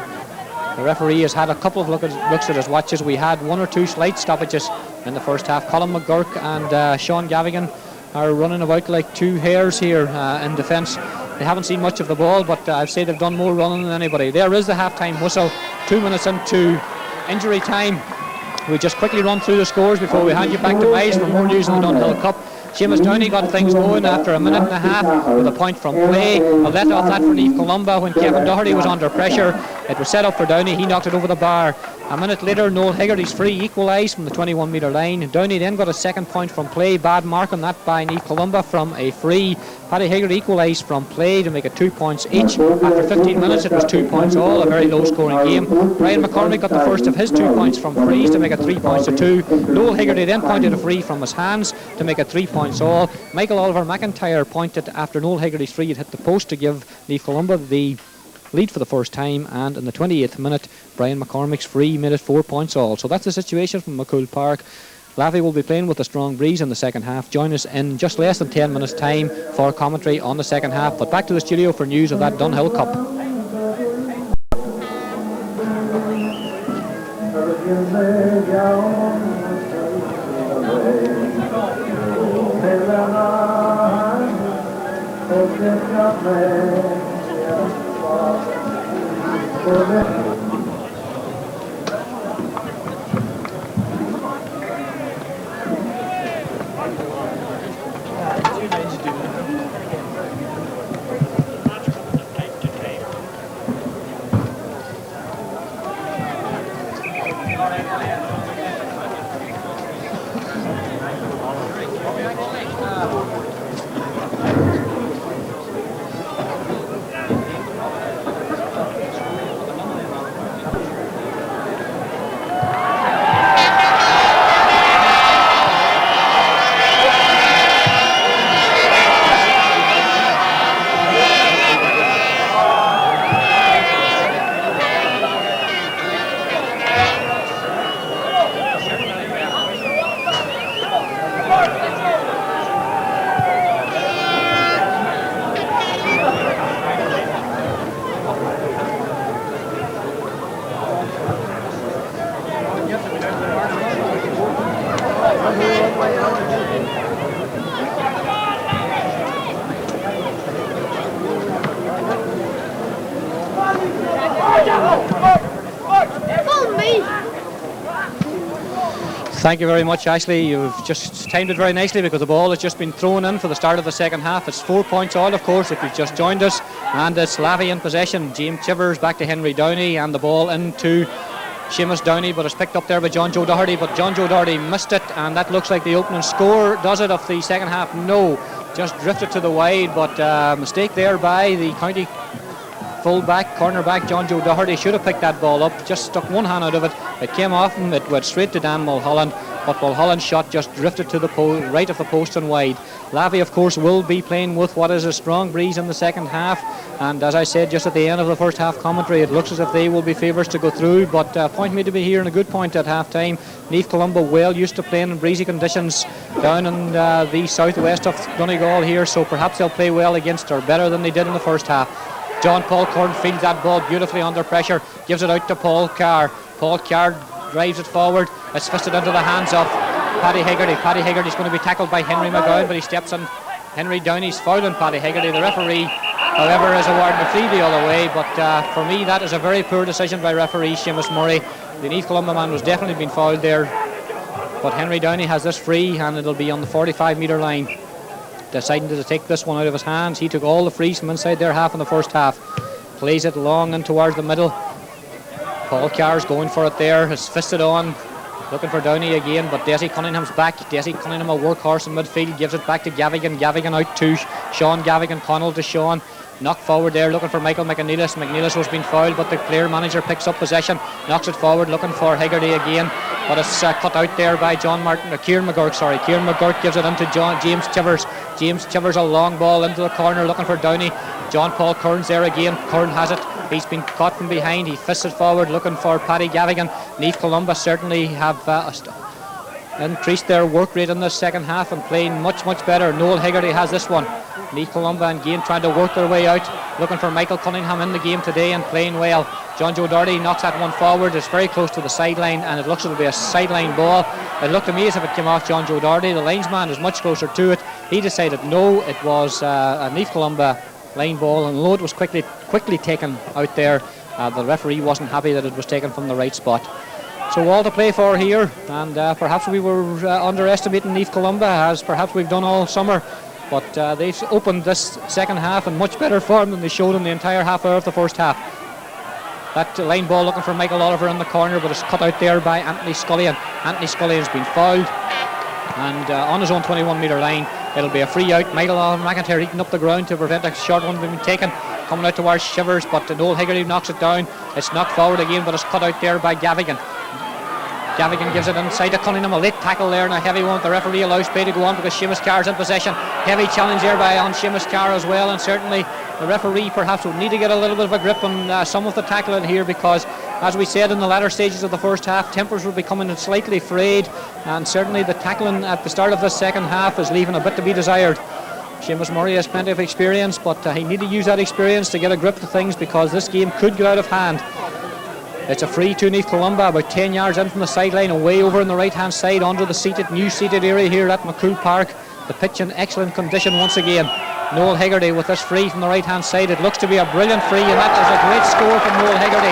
The referee has had a couple of looks at his watches. We had one or two slight stoppages in the first half. Colin McGurk and Sean Gavigan are running about like two hares here in defence. They haven't seen much of the ball, but I'd say they've done more running than anybody. There is the half-time whistle, 2 minutes into injury time. We just quickly run through the scores before we hand you back to Miles for more news on the Donegal Cup. Seamus Downey got things going after a minute and a half with a point from play. A let off that for Naomh Columba when Kevin Doherty was under pressure. It was set up for Downey, he knocked it over the bar. A minute later, Noel Hegarty's free equalised from the 21-metre line. Downey then got a second point from play. Bad mark on that by Naomh Columba from a free. Paddy Hegarty equalised from play to make it 2 points each. After 15 minutes, it was 2 points all, a very low-scoring game. Brian McCormick got the first of his 2 points from frees to make it 3 points to 2. Noel Hegarty then pointed a free from his hands to make it 3 points all. Michael Oliver McIntyre pointed after Noel Hegarty's free had hit the post to give Naomh Columba the lead for the first time, and in the 28th minute Brian McCormick's free made it 4 points all. So that's the situation from McCool Park. Lavey will be playing with a strong breeze in the second half. Join us in just less than 10 minutes time for commentary on the second half, but back to the studio for news of that Donegal Cup. Thank you very much, Ashley. You've just timed it very nicely because the ball has just been thrown in for the start of the second half. It's 4 points all, of course, if you've just joined us, and it's Lavey in possession. James Chivers back to Henry Downey, and the ball into Seamus Downey, but it's picked up there by John Joe Doherty, but John Joe Doherty missed it, and that looks like the opening score. Does it of the second half? No, just drifted to the wide, but mistake there by the county full-back, cornerback John Joe Doherty. Should have picked that ball up, just stuck one hand out of it. It came off him, it went straight to Dan Mulholland, but Mulholland's shot just drifted to the right of the post and wide. Lavey, of course, will be playing with what is a strong breeze in the second half, and as I said just at the end of the first half commentary, it looks as if they will be favourites to go through, but point me to be here and a good point at half time. Naomh Columba well used to playing in breezy conditions down in the southwest of Donegal here, so perhaps they'll play well against her, better than they did in the first half. John Paul Corn fields that ball beautifully under pressure, gives it out to Paul Carr. Paul Carr drives it forward. It's fisted into the hands of Paddy Hegarty. Paddy Hegarty's going to be tackled by Henry McGowan, but he steps on Henry Downey's fouling Paddy Hegarty. The referee, however, is awarding a free the other way, but for me that is a very poor decision by referee Seamus Murray. The Naomh Columba man was definitely being fouled there. But Henry Downey has this free, and it'll be on the 45-metre line. Deciding to take this one out of his hands. He took all the frees from inside their half in the first half. Plays it long in towards the middle. Paul Carr's going for it there. Has fisted on. Looking for Downey again, but Desi Cunningham's back. Desi Cunningham, a workhorse in midfield, gives it back to Gavigan. Gavigan out to Sean Gavigan. Connell to Sean. Knocked forward there, looking for Michael McNeilis. McNeilis was being fouled, but the player manager picks up possession, knocks it forward, looking for Hegarty again, but it's cut out there by Kieran McGurk. Kieran McGurk gives it into James Chivers. James Chivers, a long ball into the corner, looking for Downey. John Paul Kern's there again. Kern has it. He's been caught from behind. He fists it forward, looking for Paddy Gavigan. Naomh Columba certainly have increased their work rate in the second half and playing much better. Noel Hegarty has this one. Naomh Columba and Gain trying to work their way out, looking for Michael Cunningham in the game today and playing well. John Joe Doherty knocks that one forward. It's very close to the sideline, and it looks to be a sideline ball. It looked to me as if it came off John Joe Doherty. The linesman is much closer to it. He decided no, it was a Naomh Columba line ball, and although it was quickly taken out there, the referee wasn't happy that it was taken from the right spot. So all to play for here, and perhaps we were underestimating Naomh Columba, as perhaps we've done all summer. But they've opened this second half in much better form than they showed in the entire half hour of the first half. That line ball looking for Michael Oliver in the corner, but it's cut out there by Anthony Scullion. Anthony Scullion's been fouled, and on his own 21-metre line, it'll be a free out. Michael McIntyre eating up the ground to prevent a short one being taken. Coming out towards Shivers, but Noel Hegarty knocks it down. It's knocked forward again, but it's cut out there by Gavigan. Gavigan gives it inside to Cunningham, a late tackle there and a heavy one. The referee allows play to go on because Seamus Carr's in possession. Heavy challenge there by on Seamus Carr as well, and certainly the referee perhaps would need to get a little bit of a grip on some of the tackling here, because as we said in the latter stages of the first half, tempers were becoming slightly frayed, and certainly the tackling at the start of the second half is leaving a bit to be desired. Seamus Murray has plenty of experience, but he need to use that experience to get a grip of things, because this game could get out of hand. It's a free to Naomh Columba, about 10 yards in from the sideline, away over on the right hand side onto the new seated area here at McCool Park. The pitch in excellent condition once again. Noel Hegarty with this free from the right hand side. It looks to be a brilliant free, and that is a great score from Noel Hegarty.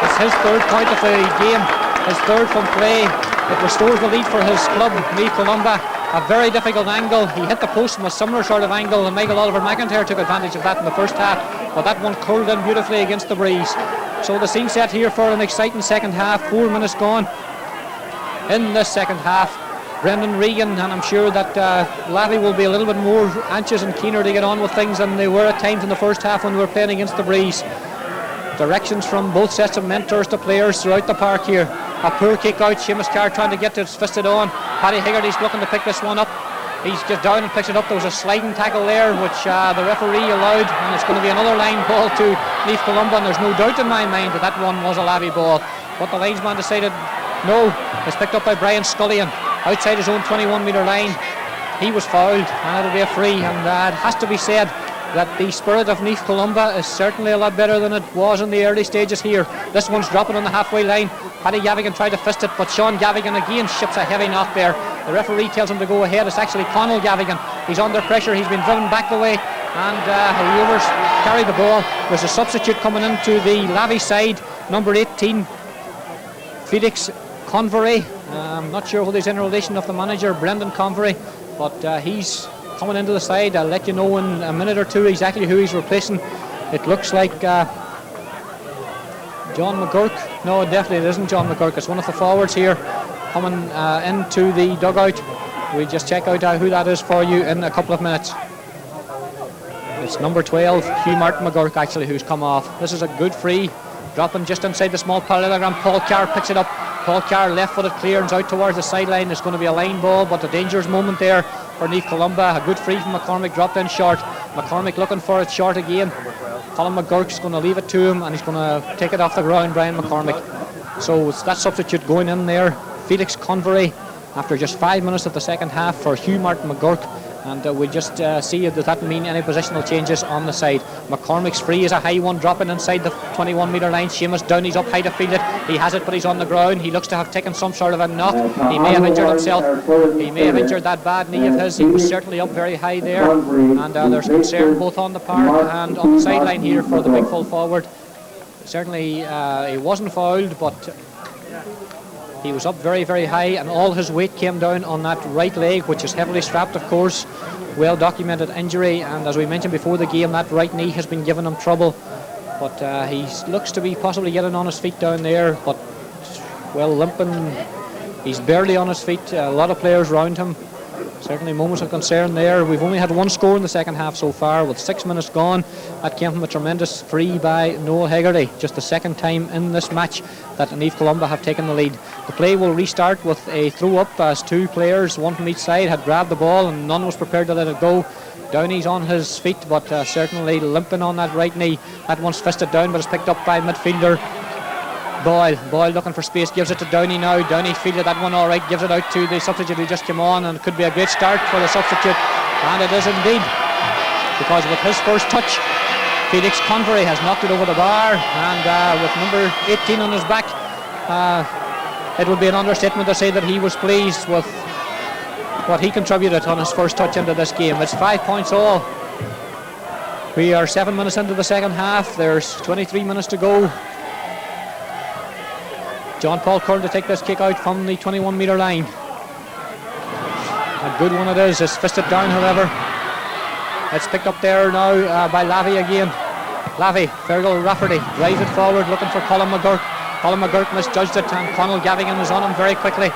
It's his third point of the game, his third from play. It restores the lead for his club, Naomh Columba. A very difficult angle. He hit the post from a similar sort of angle, and Michael Oliver McIntyre took advantage of that in the first half, but that one curled in beautifully against the breeze. So the scene set here for an exciting second half. 4 minutes gone in this second half. Brendan Regan, and I'm sure that Lavey will be a little bit more anxious and keener to get on with things than they were at times in the first half when they were playing against the breeze. Directions from both sets of mentors to players throughout the park here. A poor kick out, Seamus Carr trying to get it fisted on. Paddy Hegarty's looking to pick this one up. He's just down and picks it up. There was a sliding tackle there which the referee allowed, and it's going to be another line ball to Naomh Columba, and there's no doubt in my mind that one was a Lavey ball, but the linesman decided no. It's picked up by Brian Scullion outside his own 21-metre line. He was fouled, and it'll be a free, and it has to be said that the spirit of Naomh Columba is certainly a lot better than it was in the early stages here. This one's dropping on the halfway line. Paddy Gavigan tried to fist it, but Sean Gavigan again ships a heavy knock there. The referee tells him to go ahead. It's actually Connell Gavigan. He's under pressure. He's been driven back the way, and he carried the ball. There's a substitute coming into the Lavey side, number 18, Felix Convery. I'm not sure who he's in relation of the manager, Brendan Convery, but he's coming into the side. I'll let you know in a minute or two exactly who he's replacing. It looks like John McGurk. No, definitely it isn't John McGurk. It's one of the forwards here coming into the dugout. We'll just check out who that is for you in a couple of minutes. It's number 12, Hugh Martin McGurk, actually, who's come off. This is a good free, dropping just inside the small parallelogram. Paul Carr picks it up. Paul Carr left-footed clearance out towards the sideline. It's going to be a line ball, but a dangerous moment there for Naomh Columba. A good free from McCormick, dropped in short. McCormick looking for it short again. Colin McGurk's going to leave it to him, and he's going to take it off the ground, Brian McCormick. So it's that substitute going in there, Felix Convery, after just 5 minutes of the second half for Hugh Martin McGurk. And we'll just see if that mean any positional changes on the side. McCormick's free is a high one, dropping inside the 21-metre line. Seamus Downey's up high to field it. He has it, but he's on the ground. He looks to have taken some sort of a knock. He may have injured himself. He may have injured that bad knee of his. He was certainly up very high there. And there's concern both on the park and on the sideline here for the big full forward. Certainly he wasn't fouled, but He was up very, very high, and all his weight came down on that right leg, which is heavily strapped, of course. Well documented injury, and as we mentioned before the game, that right knee has been giving him trouble. But he looks to be possibly getting on his feet down there, but well, limping. He's barely on his feet. A lot of players around him. Certainly moments of concern there. We've only had one score in the second half so far, with 6 minutes gone. That came from a tremendous free by Noel Hegarty, just the second time in this match that Naomh Columba have taken the lead. The play will restart with a throw up as two players, one from each side, had grabbed the ball and none was prepared to let it go. Downey's on his feet, but certainly limping on that right knee. That one's fisted down, but it's picked up by midfielder Boyle looking for space, gives it to Downey now. Downey fielded that one all right, gives it out to the substitute who just came on, and it could be a great start for the substitute, and it is indeed, because with his first touch, Felix Convery has knocked it over the bar, and with number 18 on his back, it would be an understatement to say that he was pleased with what he contributed on his first touch into this game. It's 5 points all. We are 7 minutes into the second half. There's 23 minutes to go. John Paul Curran to take this kick out from the 21 metre line. A good one it is. It's fisted down, however. It's picked up there now by Lavey again. Lavey, Fergal Rafferty drives it forward looking for Colin McGurk. Colin McGurk misjudged it, and Conal Gavigan is on him very quickly.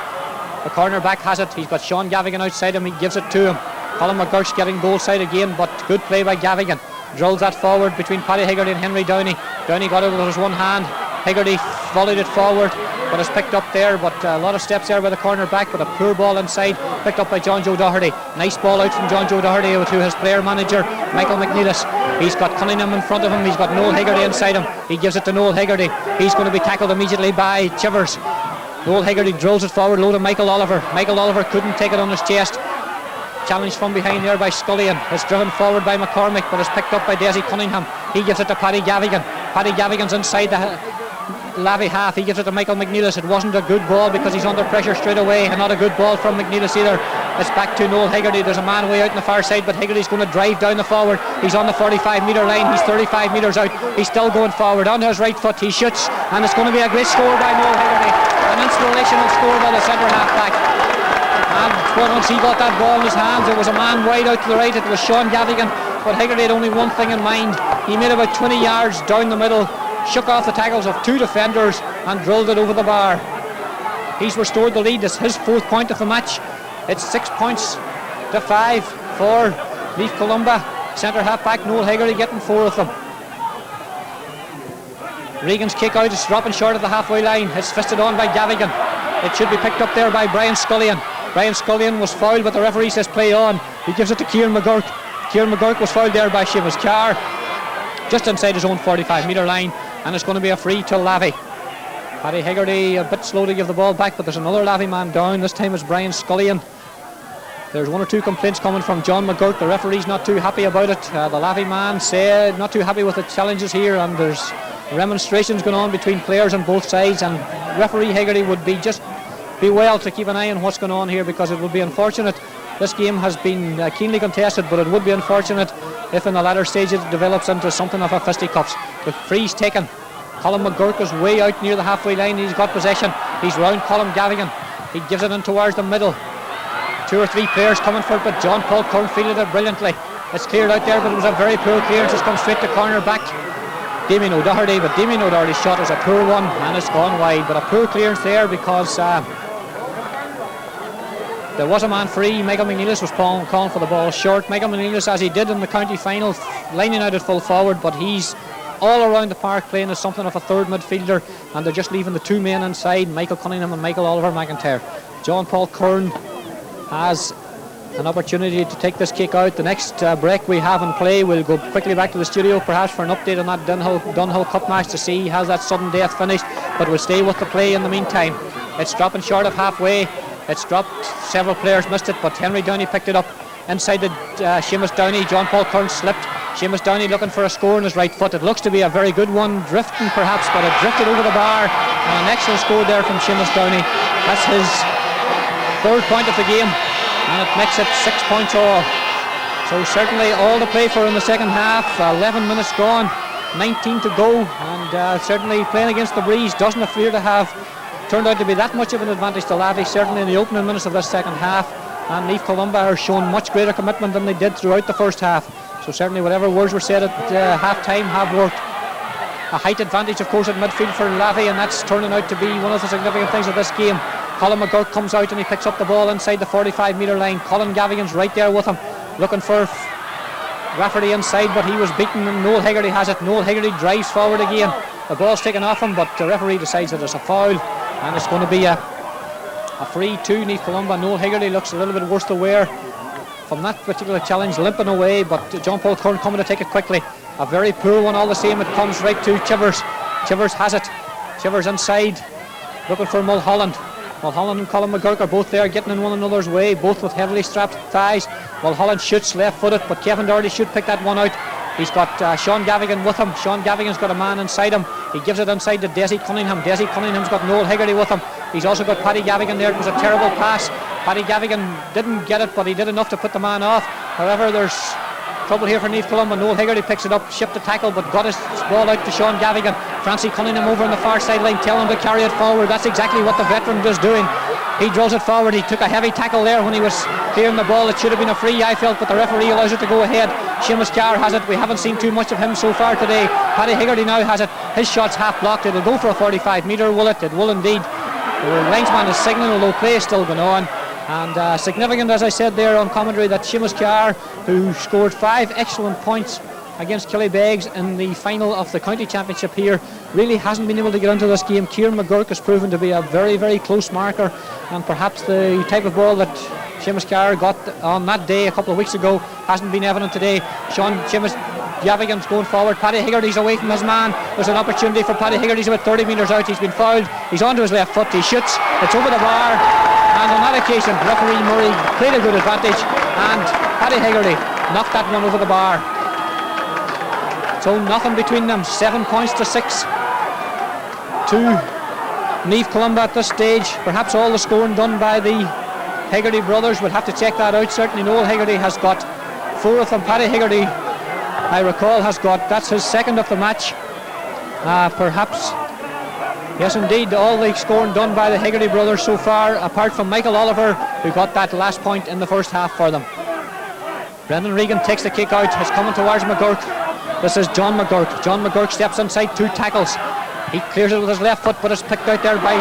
The corner back has it. He's got Sean Gavigan outside him. He gives it to him. Colin McGurk's getting goal side again, but good play by Gavigan. Drills that forward between Paddy Hegarty and Henry Downey. Downey got it with his one hand. Hegarty volleyed it forward, but it's picked up there, but a lot of steps there by the corner back, but a poor ball inside, picked up by John Joe Doherty. Nice ball out from John Joe Doherty to his player manager Michael McNeilis. He's got Cunningham in front of him, he's got Noel Hegarty inside him. He gives it to Noel Hegarty. He's going to be tackled immediately by Chivers. Noel Hegarty drills it forward low to Michael Oliver. Michael Oliver couldn't take it on his chest. Challenged from behind there by Scullion. It's driven forward by McCormick, but it's picked up by Desi Cunningham. He gives it to Paddy Gavigan. Paddy Gavigan's inside the Lavey half. He gives it to Michael McNeilis. It wasn't a good ball because he's under pressure straight away, and not a good ball from McNeilis either. It's back to Noel Hegarty. There's a man way out on the far side, but Hegarty's going to drive down the forward. He's on the 45 metre line. He's 35 metres out. He's still going forward onto his right foot. He shoots, and it's going to be a great score by Noel Hegarty. An inspirational score by the centre half back. And once he got that ball in his hands, there was a man wide out to the right. It was Sean Gavigan, but Hegarty had only one thing in mind. He made about 20 yards down the middle, shook off the tackles of two defenders and drilled it over the bar. He's restored the lead. It's his 4th point of the match. It's 6 points to 5 for Naomh Columba. Centre half back Noel Hegarty getting 4 of them. Regan's kick out is dropping short of the halfway line. It's fisted on by Gavigan. It should be picked up there by Brian Scullion. Brian Scullion was fouled, but the referee says play on. He gives it to Kieran McGurk. Kieran McGurk was fouled there by Seamus Carr, just inside his own 45 metre line, and it's going to be a free to Lavey. Paddy Hegarty a bit slow to give the ball back, but there's another Lavey man down. This time it's Brian Scullion. There's 1 or 2 complaints coming from John McGurk. The referee's not too happy about it. The Lavey man said not too happy with the challenges here, and there's remonstrations going on between players on both sides, and referee Hegarty would be well to keep an eye on what's going on here, because it would be unfortunate. This game has been keenly contested, but it would be unfortunate if in the latter stages it develops into something of a fisticuffs. The free's taken. Colin McGurk is way out near the halfway line. He's got possession. He's round Colin Gavigan. He gives it in towards the middle. 2 or 3 players coming for it, but John Paul Curran fielded it brilliantly. It's cleared out there, but it was a very poor clearance. It's come straight to corner back Damien O'Doherty, but Damien O'Doherty's shot is a poor one, and it's gone wide. But a poor clearance there, because there was a man free. Michael McNeilis was calling for the ball short. Michael McNeilis, as he did in the county final, lining out at full forward, but he's all around the park playing as something of a third midfielder, and they're just leaving the 2 men inside, Michael Cunningham and Michael Oliver McIntyre. John Paul Curran has an opportunity to take this kick out. The next break we have in play, we'll go quickly back to the studio perhaps for an update on that Dunhill Cup match to see has that sudden death finished, but we'll stay with the play in the meantime. It's dropping short of halfway. It's dropped. Several players missed it, but Henry Downey picked it up inside the Seamus Downey. John Paul Curran slipped. Seamus Downey looking for a score on his right foot. It looks to be a very good one, drifting perhaps, but it drifted over the bar, and an excellent score there from Seamus Downey. That's his 3rd point of the game, and it makes it 6 points all. So certainly all to play for in the second half. 11 minutes gone, 19 to go, and certainly playing against the breeze doesn't appear to have turned out to be that much of an advantage to Lavey, certainly in the opening minutes of this second half. And Naomh Columba are shown much greater commitment than they did throughout the first half. So certainly whatever words were said at half-time have worked. A height advantage, of course, at midfield for Lavey, and that's turning out to be one of the significant things of this game. Colin McGurk comes out and he picks up the ball inside the 45-metre line. Colin Gavigan's right there with him, looking for Rafferty inside, but he was beaten, and Noel Hegarty has it. Noel Hegarty drives forward again. The ball's taken off him, but the referee decides that it's a foul, and it's going to be a free to Naomh Columba. Noel Hegarty looks a little bit worse to wear from that particular challenge, limping away, but John Paul Curran coming to take it quickly. A very poor one all the same. It comes right to Chivers. Chivers has it. Chivers inside, looking for Mulholland. Mulholland and Colin McGurk are both there, getting in one another's way, both with heavily strapped thighs. Mulholland shoots left-footed, but Kevin Doherty should pick that one out. He's got Sean Gavigan with him. Sean Gavigan's got a man inside him. He gives it inside to Desi Cunningham. Desi Cunningham's got Noel Hegarty with him. He's also got Paddy Gavigan there. It was a terrible pass. Paddy Gavigan didn't get it, but he did enough to put the man off. However, there's trouble here for Naomh Columba. Noel Hegarty picks it up, shipped the tackle, but got his ball out to Sean Gavigan. Francie Cunningham over on the far sideline, telling him to carry it forward. That's exactly what the veteran is doing. He draws it forward. He took a heavy tackle there when he was clearing the ball. It should have been a free, I felt, but the referee allows it to go ahead. Seamus Carr has it. We haven't seen too much of him so far today. Paddy Hegarty now has it. His shot's half blocked. It'll go for a 45-metre, will it? It will indeed. The linesman is signalling, although play is still going on. And significant, as I said there on commentary, that Seamus Carr, who scored 5 excellent points against Killybegs in the final of the county championship here, really hasn't been able to get into this game. Kieran McGurk has proven to be a very, very close marker, and perhaps the type of ball that Seamus Carr got on that day a couple of weeks ago hasn't been evident today. Seamus Gavigan's going forward. Paddy Hegarty's away from his man. There's an opportunity for Paddy Hegarty. He's about 30 metres out. He's been fouled. He's onto his left foot. He shoots. It's over the bar. And on that occasion, referee Murray played a good advantage, and Paddy Hegarty knocked that one over the bar. So nothing between them. 7 points to 6 to Naomh Columba at this stage. Perhaps all the scoring done by the Hegarty brothers. We'll have to check that out. Certainly Noel Hegarty has got 4 of them. Paddy Hegarty, I recall, has got, that's his second of the match. Perhaps, yes indeed, all the scoring done by the Hegarty brothers so far, apart from Michael Oliver, who got that last point in the first half for them. Brendan Regan takes the kick out. It's coming towards McGurk. This is John McGurk. John McGurk steps inside, 2 tackles. He clears it with his left foot, but it's picked out there by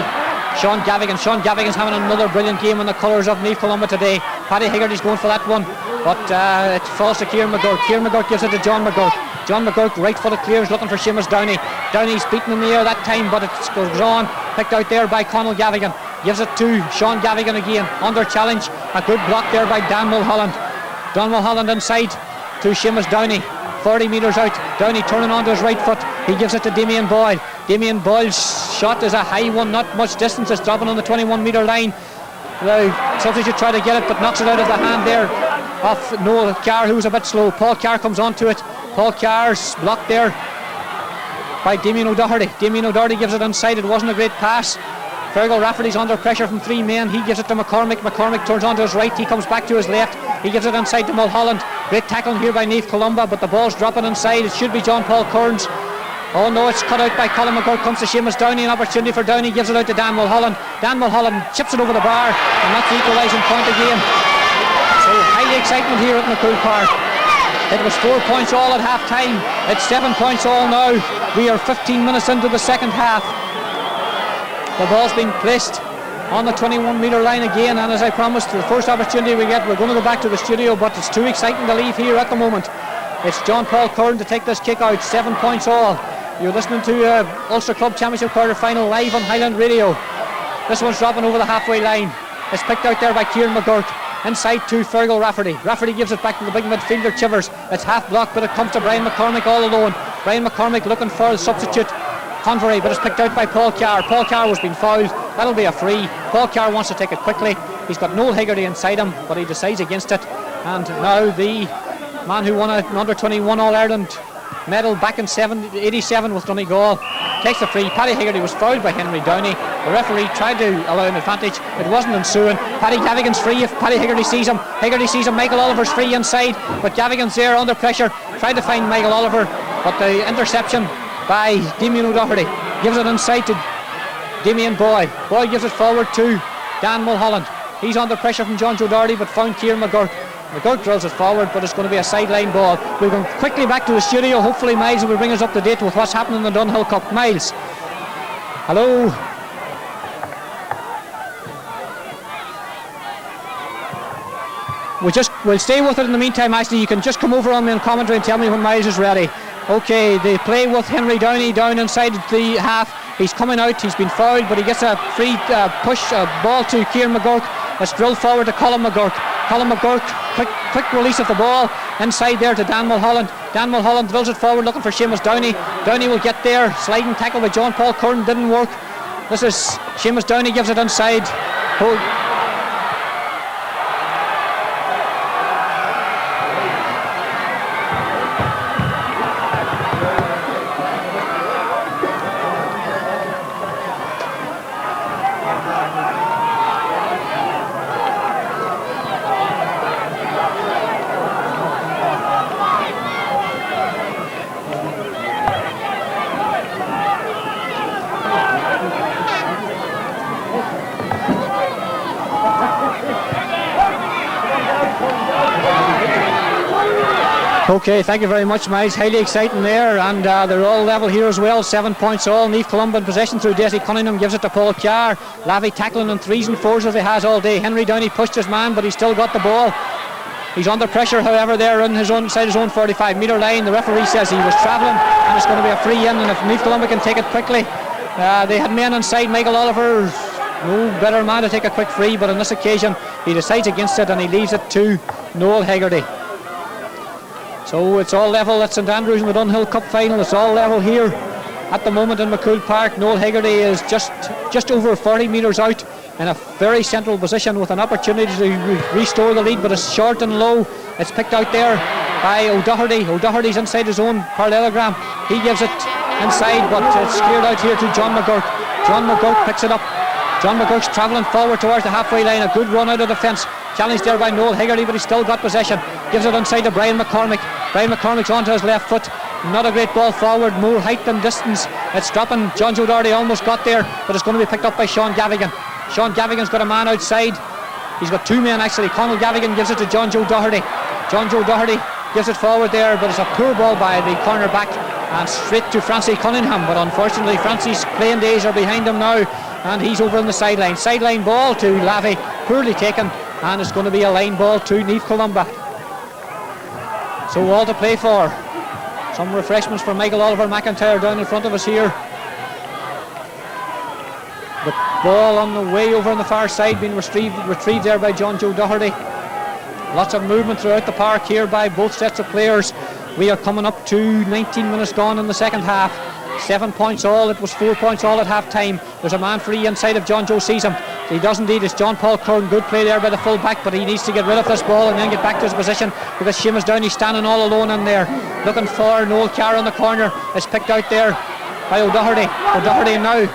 Sean Gavigan. Sean Gavigan's having another brilliant game in the colours of Naomh Columba today. Paddy Hegarty's going for that one, but it falls to Kieran McGurk. Kieran McGurk gives it to John McGurk. John McGurk, right footed clears, looking for Seamus Downey. Downey's beaten in the air that time, but it goes on. Picked out there by Conal Gavigan. Gives it to Sean Gavigan again. Under challenge. A good block there by Dan Mulholland. Dan Mulholland inside to Seamus Downey. 40 metres out. Downey turning onto his right foot. He gives it to Damien Boyle. Damien Boyle's shot is a high one, not much distance. It's dropping on the 21-metre line. The substitute try to get it, but knocks it out of the hand there of Noel Carr, who's a bit slow. Paul Carr comes onto it. Paul Carr's blocked there by Damien O'Doherty. Damien O'Doherty gives it inside. It wasn't a great pass. Fergal Rafferty's under pressure from 3 men. He gives it to McCormick. McCormick turns onto his right. He comes back to his left. He gives it inside to Mulholland. Great tackling here by Naomh Columba, but the ball's dropping inside. It should be John Paul Kearns. Oh no, it's cut out by Colin McGurk. Comes to Seamus Downey. An opportunity for Downey. Gives it out to Dan Mulholland. Dan Mulholland chips it over the bar, and that's the equalising point again. So highly excitement here at McCool Park. It was 4 points all at half time. It's 7 points all now. We are 15 minutes into the second half. The ball's been placed on the 21-metre line again, and as I promised, the first opportunity we get, we're going to go back to the studio, but it's too exciting to leave here at the moment. It's John Paul Curran to take this kick out. 7 points all. You're listening to Ulster Club Championship quarter final live on Highland Radio. This one's dropping over the halfway line. It's picked out there by Kieran McGurk. Inside to Fergal Rafferty. Rafferty gives it back to the big midfielder Chivers. It's half blocked, but it comes to Brian McCormick all alone. Brian McCormick looking for the substitute Convery, but it's picked out by Paul Carr. Paul Carr was being fouled. That'll be a free. Paul Carr wants to take it quickly. He's got Noel Hegarty inside him, but he decides against it. And now the man who won an under-21 All-Ireland medal back in 87 with Donegal takes the free. Paddy Hegarty was fouled by Henry Downey. The referee tried to allow an advantage. It wasn't ensuing. Paddy Gavigan's free if Paddy Hegarty sees him. Hegarty sees him. Michael Oliver's free inside, but Gavigan's there under pressure. Tried to find Michael Oliver, but the interception by Damien O'Doherty gives it inside to Damien Boy. Boy gives it forward to Dan Mulholland. He's under pressure from John Joe Doherty, but found Kieran McGurk. McGurk drills it forward, but it's going to be a sideline ball. We'll go quickly back to the studio. Hopefully Miles will bring us up to date with what's happening in the Dunhill Cup. Miles. Hello. We'll stay with it in the meantime. Actually, you can just come over on me in commentary and tell me when Miles is ready. Okay, they play with Henry Downey down inside the half. He's coming out, he's been fouled, but he gets a free push ball to Kieran McGurk. It's drilled forward to Colin McGurk. Colin McGurk, quick release of the ball inside there to Dan Mulholland. Dan Mulholland drills it forward looking for Seamus Downey. Downey will get there. Sliding tackle by John Paul Curran didn't work. This is Seamus Downey, gives it inside. Okay, thank you very much, Miles. Highly exciting there, and they're all level here as well. 7 points all. Naomh Columba in possession through Dessie Cunningham, gives it to Paul Carr. Lavey tackling on 3s and 4s as he has all day. Henry Downey pushed his man, but he's still got the ball. He's under pressure, however, there on his own side, his own 45-metre line. The referee says he was travelling, and it's going to be a free in. And if Naomh Columba can take it quickly, they had men inside. Michael Oliver, no better man to take a quick free, but on this occasion he decides against it and he leaves it to Noel Hegarty. So it's all level at St Andrews in the Dunhill Cup final. It's all level here at the moment in McCool Park. Noel Hegarty is just over 40 metres out in a very central position with an opportunity to restore the lead, but it's short and low. It's picked out there by O'Doherty. O'Doherty's inside his own parallelogram. He gives it inside, but it's cleared out here to John McGurk. John McGurk picks it up. John McGurk's travelling forward towards the halfway line. A good run out of the fence. Challenged there by Noel Hegarty, but he's still got possession. Gives it inside to Brian McCormick. Brian McCormick's onto his left foot. Not a great ball forward. More height than distance. It's dropping. John Joe Doherty almost got there, but it's going to be picked up by Sean Gavigan. Sean Gavigan's got a man outside. He's got two men actually. Conal Gavigan gives it to John Joe Doherty. John Joe Doherty gives it forward there, but it's a poor ball by the corner back and straight to Francie Cunningham. But unfortunately, Francie's playing days are behind him now, and he's over on the sideline. Sideline ball to Lavey, poorly taken, and it's going to be a line ball to Naomh Columba. So all to play for. Some refreshments for Michael Oliver McIntyre down in front of us here. The ball on the way over on the far side being retrieved there by John Joe Doherty. Lots of movement throughout the park here by both sets of players. We are coming up to 19 minutes gone in the second half. 7 points all. It was 4 points all at half time. There's a man free inside of John Joe sees him. He does indeed. It's John Paul Curran. Good play there by the full back, but he needs to get rid of this ball and then get back to his position because Seamus Downey standing all alone in there. Looking for Noel Carr in the corner. It's picked out there by O'Doherty. O'Doherty now.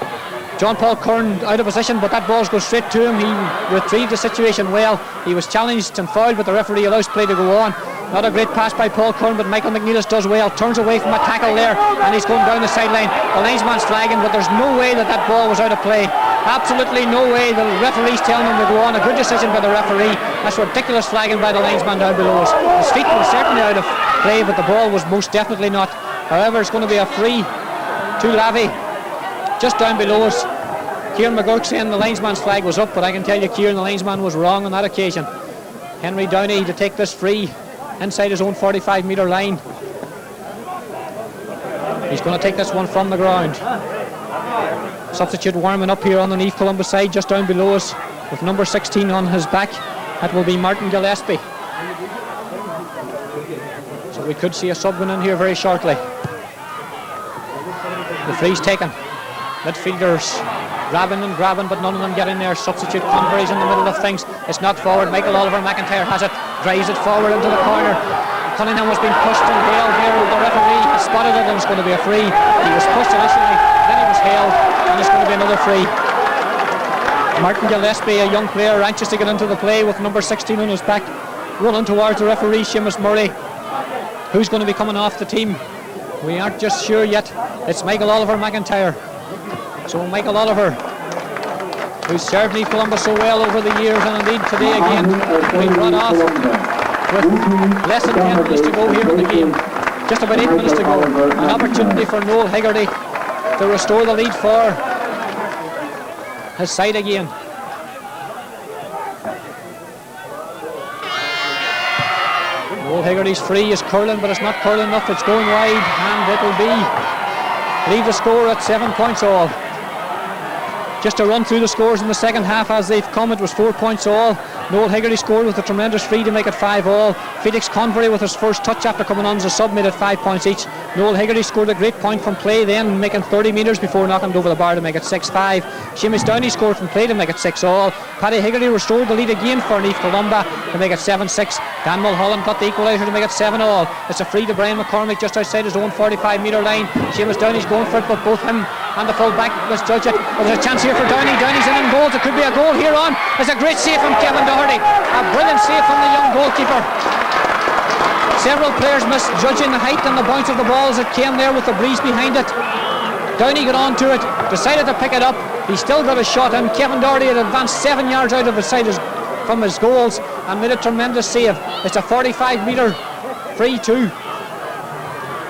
John Paul Curran out of position, but that ball goes straight to him. He retrieved the situation well. He was challenged and fouled, but the referee allows play to go on. Not a great pass by Paul Curran, but Michael McNeilis does well. Turns away from a tackle there, and he's going down the sideline. The linesman's flagging, but there's no way that ball was out of play. Absolutely no way. The referee's telling him to go on. A good decision by the referee. That's ridiculous flagging by the linesman down below us. His feet were certainly out of play, but the ball was most definitely not. However, it's going to be a free to Lavey. Just down below us, Kieran McGurk saying the linesman's flag was up, but I can tell you Kieran, the linesman, was wrong on that occasion. Henry Downey to take this free inside his own 45-metre line. He's going to take this one from the ground. Substitute warming up here on the Naomh Columba side, just down below us, with number 16 on his back. That will be Martin Gillespie. So we could see a sub going in here very shortly. The free's taken. Midfielders grabbing, but none of them get in there. Substitute Convery's in the middle of things. It's not forward. Michael Oliver McIntyre has it, drives it forward into the corner. Cunningham was being pushed and hailed here. The referee has spotted it, and it's going to be a free. He was pushed initially, then he was hailed, and it's going to be another free. Martin Gillespie, a young player, anxious to get into the play with number 16 on his back, running towards the referee, Seamus Murray. Who's going to be coming off the team? We aren't just sure yet. It's Michael Oliver McIntyre. So Michael Oliver who's served Naomh Columba so well over the years, and indeed today again being brought off with less than 10 minutes to go here in the game. Just about 8 minutes to go. An opportunity for Noel Hegarty to restore the lead for his side again. Noel Hegarty's free is curling, but it's not curling enough. It's going wide, and it will leave the score at 7 points all. Just to run through the scores in the second half as they've come, it was 4 points all. Noel Hegarty scored with a tremendous free to make it 5 all. Felix Convery with his first touch after coming on as a sub made it 5 points each. Noel Hegarty scored a great point from play then, making 30 metres before knocking it over the bar to make it 6-5. Seamus Downey scored from play to make it 6 all. Paddy Hegarty restored the lead again for Naomh Columba to make it 7-6. Dan Mulholland got the equaliser to make it 7 all. It's a free to Brian McCormick just outside his own 45 metre line. Seamus Downey's going for it, but both him and the full back misjudge it. But there's a chance here for Downey. Downey's in and goals. It could be a goal here on. There's a great save from Kevin Doherty. A brilliant save from the young goalkeeper. Several players misjudging the height and the bounce of the ball as it came there with the breeze behind it. Downey got on to it, decided to pick it up. He still got a shot in. Kevin Doherty had advanced 7 yards out of his side from his goals and made a tremendous save. It's a 45 metre free to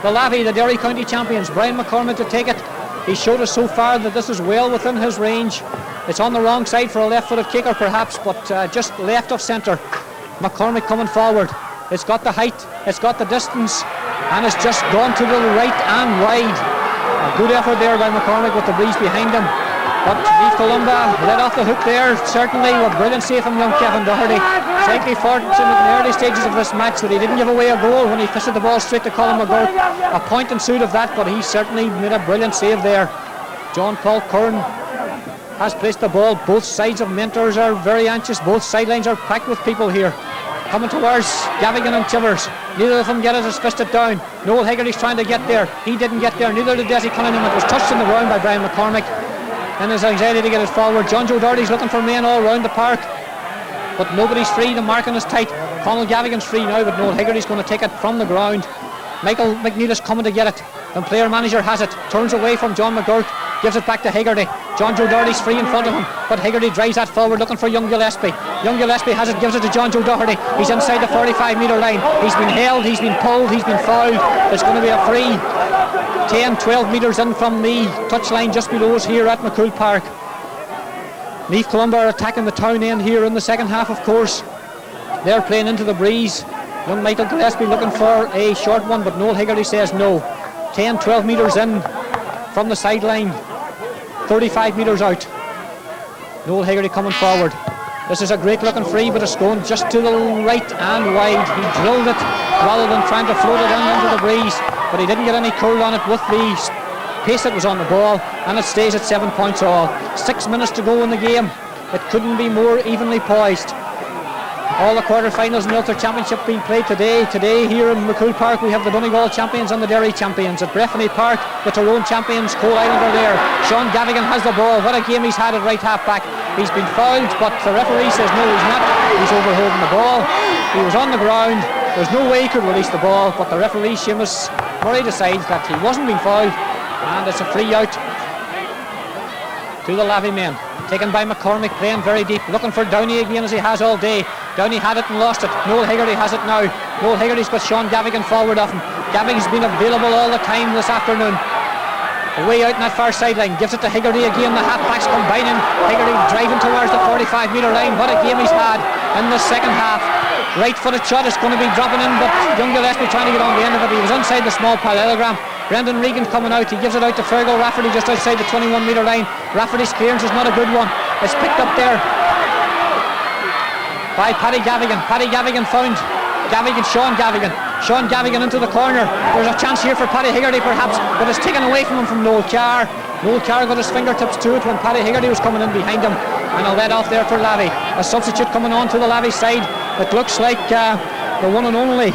the Lavey the Derry County champions. Brian McCormick to take it. He showed us so far that this is well within his range. It's on the wrong side for a left-footed kicker perhaps, but just left of centre. McCormick coming forward. It's got the height, it's got the distance, and it's just gone to the right and wide. A good effort there by McCormick with the breeze behind him. But Naomh Columba let off the hook there, certainly with brilliant save from young Kevin Doherty. Slightly fortunate in the early stages of this match that he didn't give away a goal when he fisted the ball straight to Colin McGurk. A point in suit of that, but he certainly made a brilliant save there. John Paul Curran has placed the ball. Both sides of Mentors are very anxious. Both sidelines are packed with people here. Coming towards Gavigan and Chivers. Neither of them get it as fisted down. Noel Hegarty's trying to get there. He didn't get there. Neither did Desi Cunningham. It was touched in the ground by Brian McCormick. In his anxiety to get it forward, John Joe Doherty's looking for men all round the park, but nobody's free. The marking is tight. Conal Gavigan's free now, but Noel Hegarty's going to take it from the ground. Michael McNeil is coming to get it. The player manager has it, turns away from John McGurk, gives it back to Hegarty. John Joe Doherty's free in front of him, but Hegarty drives that forward looking for young Gillespie. Young Gillespie has it, gives it to John Joe Doherty. He's inside the 45 metre line. He's been held, he's been pulled, he's been fouled. There's going to be a free 10-12 metres in from the touchline just below us here at McCool Park. Naomh Columba are attacking the town end here in the second half, of course. They're playing into the breeze. Young Michael Gillespie looking for a short one, but Noel Hegarty says no. 10-12 metres in from the sideline, 35 metres out. Noel Hegarty coming forward. This is a great looking free, but it's going just to the right and wide. He drilled it rather than trying to float it into the breeze, but he didn't get any curl on it with the pace that was on the ball, and it stays at 7 points all. 6 minutes to go in the game. It couldn't be more evenly poised. All the quarter-finals in the Ulster Championship being played today. Today here in McCool Park we have the Donegal champions and the Derry champions. At Breffni Park the Tyrone champions, Coal Island are there. Sean Gavigan has the ball. What a game he's had at right half back. He's been fouled, but the referee says no, he's not. He's overholding the ball. He was on the ground. There's no way he could release the ball, but the referee Seamus Murray decides that he wasn't being fouled, and it's a free out to the Lavey men. Taken by McCormick, playing very deep, looking for Downey again as he has all day. Downey had it and lost it. Noel Hegarty has it now. Noel Hegarty's got Sean Gavigan forward of him. Gavigan's been available all the time this afternoon. Away out in that far sideline, gives it to Hegarty again. The half-backs combining. Hegarty driving towards the 45 metre line. What a game he's had in the second half. Right-footed shot is going to be dropping in, but young Gillespie trying to get on the end of it. He was inside the small parallelogram. Brendan Regan coming out. He gives it out to Fergal Rafferty just outside the 21 metre line. Rafferty's clearance is not a good one. It's picked up there by Paddy Gavigan. Paddy Gavigan found Sean Gavigan. Sean Gavigan into the corner. There's a chance here for Paddy Hegarty perhaps, but it's taken away from him from Noel Carr. Noel Carr got his fingertips to it when Paddy Hegarty was coming in behind him, and a let off there for Lavey. A substitute coming on to the Lavey side. It looks like the one and only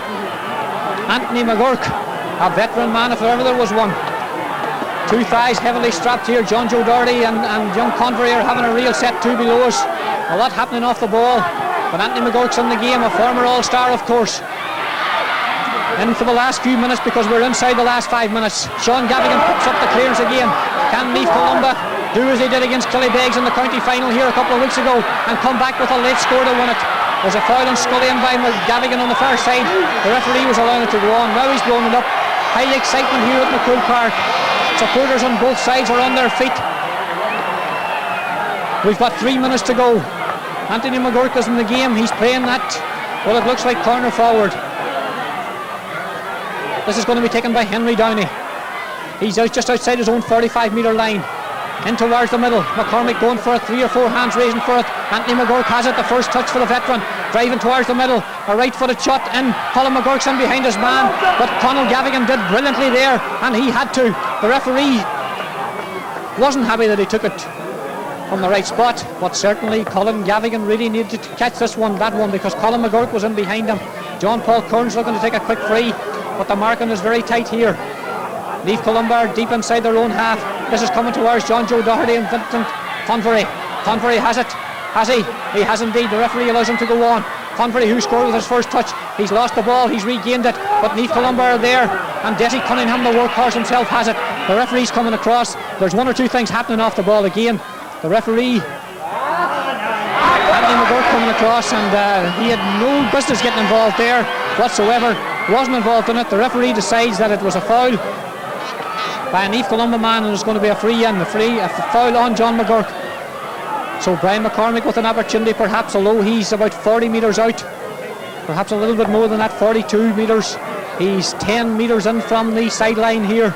Anthony McGurk, a veteran man if ever there was one. Two thighs heavily strapped here. John Joe Doherty and young Convery are having a real set two below us. A lot happening off the ball, but Anthony McGurk's in the game, a former all-star of course. In for the last few minutes because we're inside the last 5 minutes. Sean Gavigan picks up the clearance again. Can Naomh Columba do as they did against Killybegs in the county final here a couple of weeks ago and come back with a late score to win it. There's a foul on Scullion by Gavigan on the far side. The referee was allowing it to go on. Now he's blown it up. High excitement here at McCool Park. Supporters on both sides are on their feet. We've got 3 minutes to go. Anthony McGurk is in the game. He's playing that, well, it looks like corner forward. This is going to be taken by Henry Downey. He's out just outside his own 45-metre line. In towards the middle. McCormick going for it. 3 or 4 hands raising for it. Anthony McGurk has it. The first touch for the veteran. Driving towards the middle. A right-footed shot in. Colin McGurk's in behind his man. But Conal Gavigan did brilliantly there. And he had to. The referee wasn't happy that he took it from the right spot. But certainly Colin Gavigan really needed to catch that one, because Colin McGurk was in behind him. John Paul Kearns looking to take a quick free. But the marking is very tight here. Naomh Columba deep inside their own half. This is coming towards John Joe Doherty and Vincent Convery. Convery has it. Has he? He has indeed. The referee allows him to go on. Convery, who scored with his first touch. He's lost the ball. He's regained it. But Naomh Columba are there. And Desi Cunningham, the workhorse himself, has it. The referee's coming across. There's 1 or 2 things happening off the ball again. The referee, Anthony McGurk, coming across, and he had no business getting involved there whatsoever. Wasn't involved in it. The referee decides that it was a foul by a Naomh Columba man, and there's going to be a free in, a foul on John McGurk. So Brian McCormick with an opportunity, perhaps, although he's about 40 metres out, perhaps a little bit more than that, 42 metres. He's 10 metres in from the sideline here.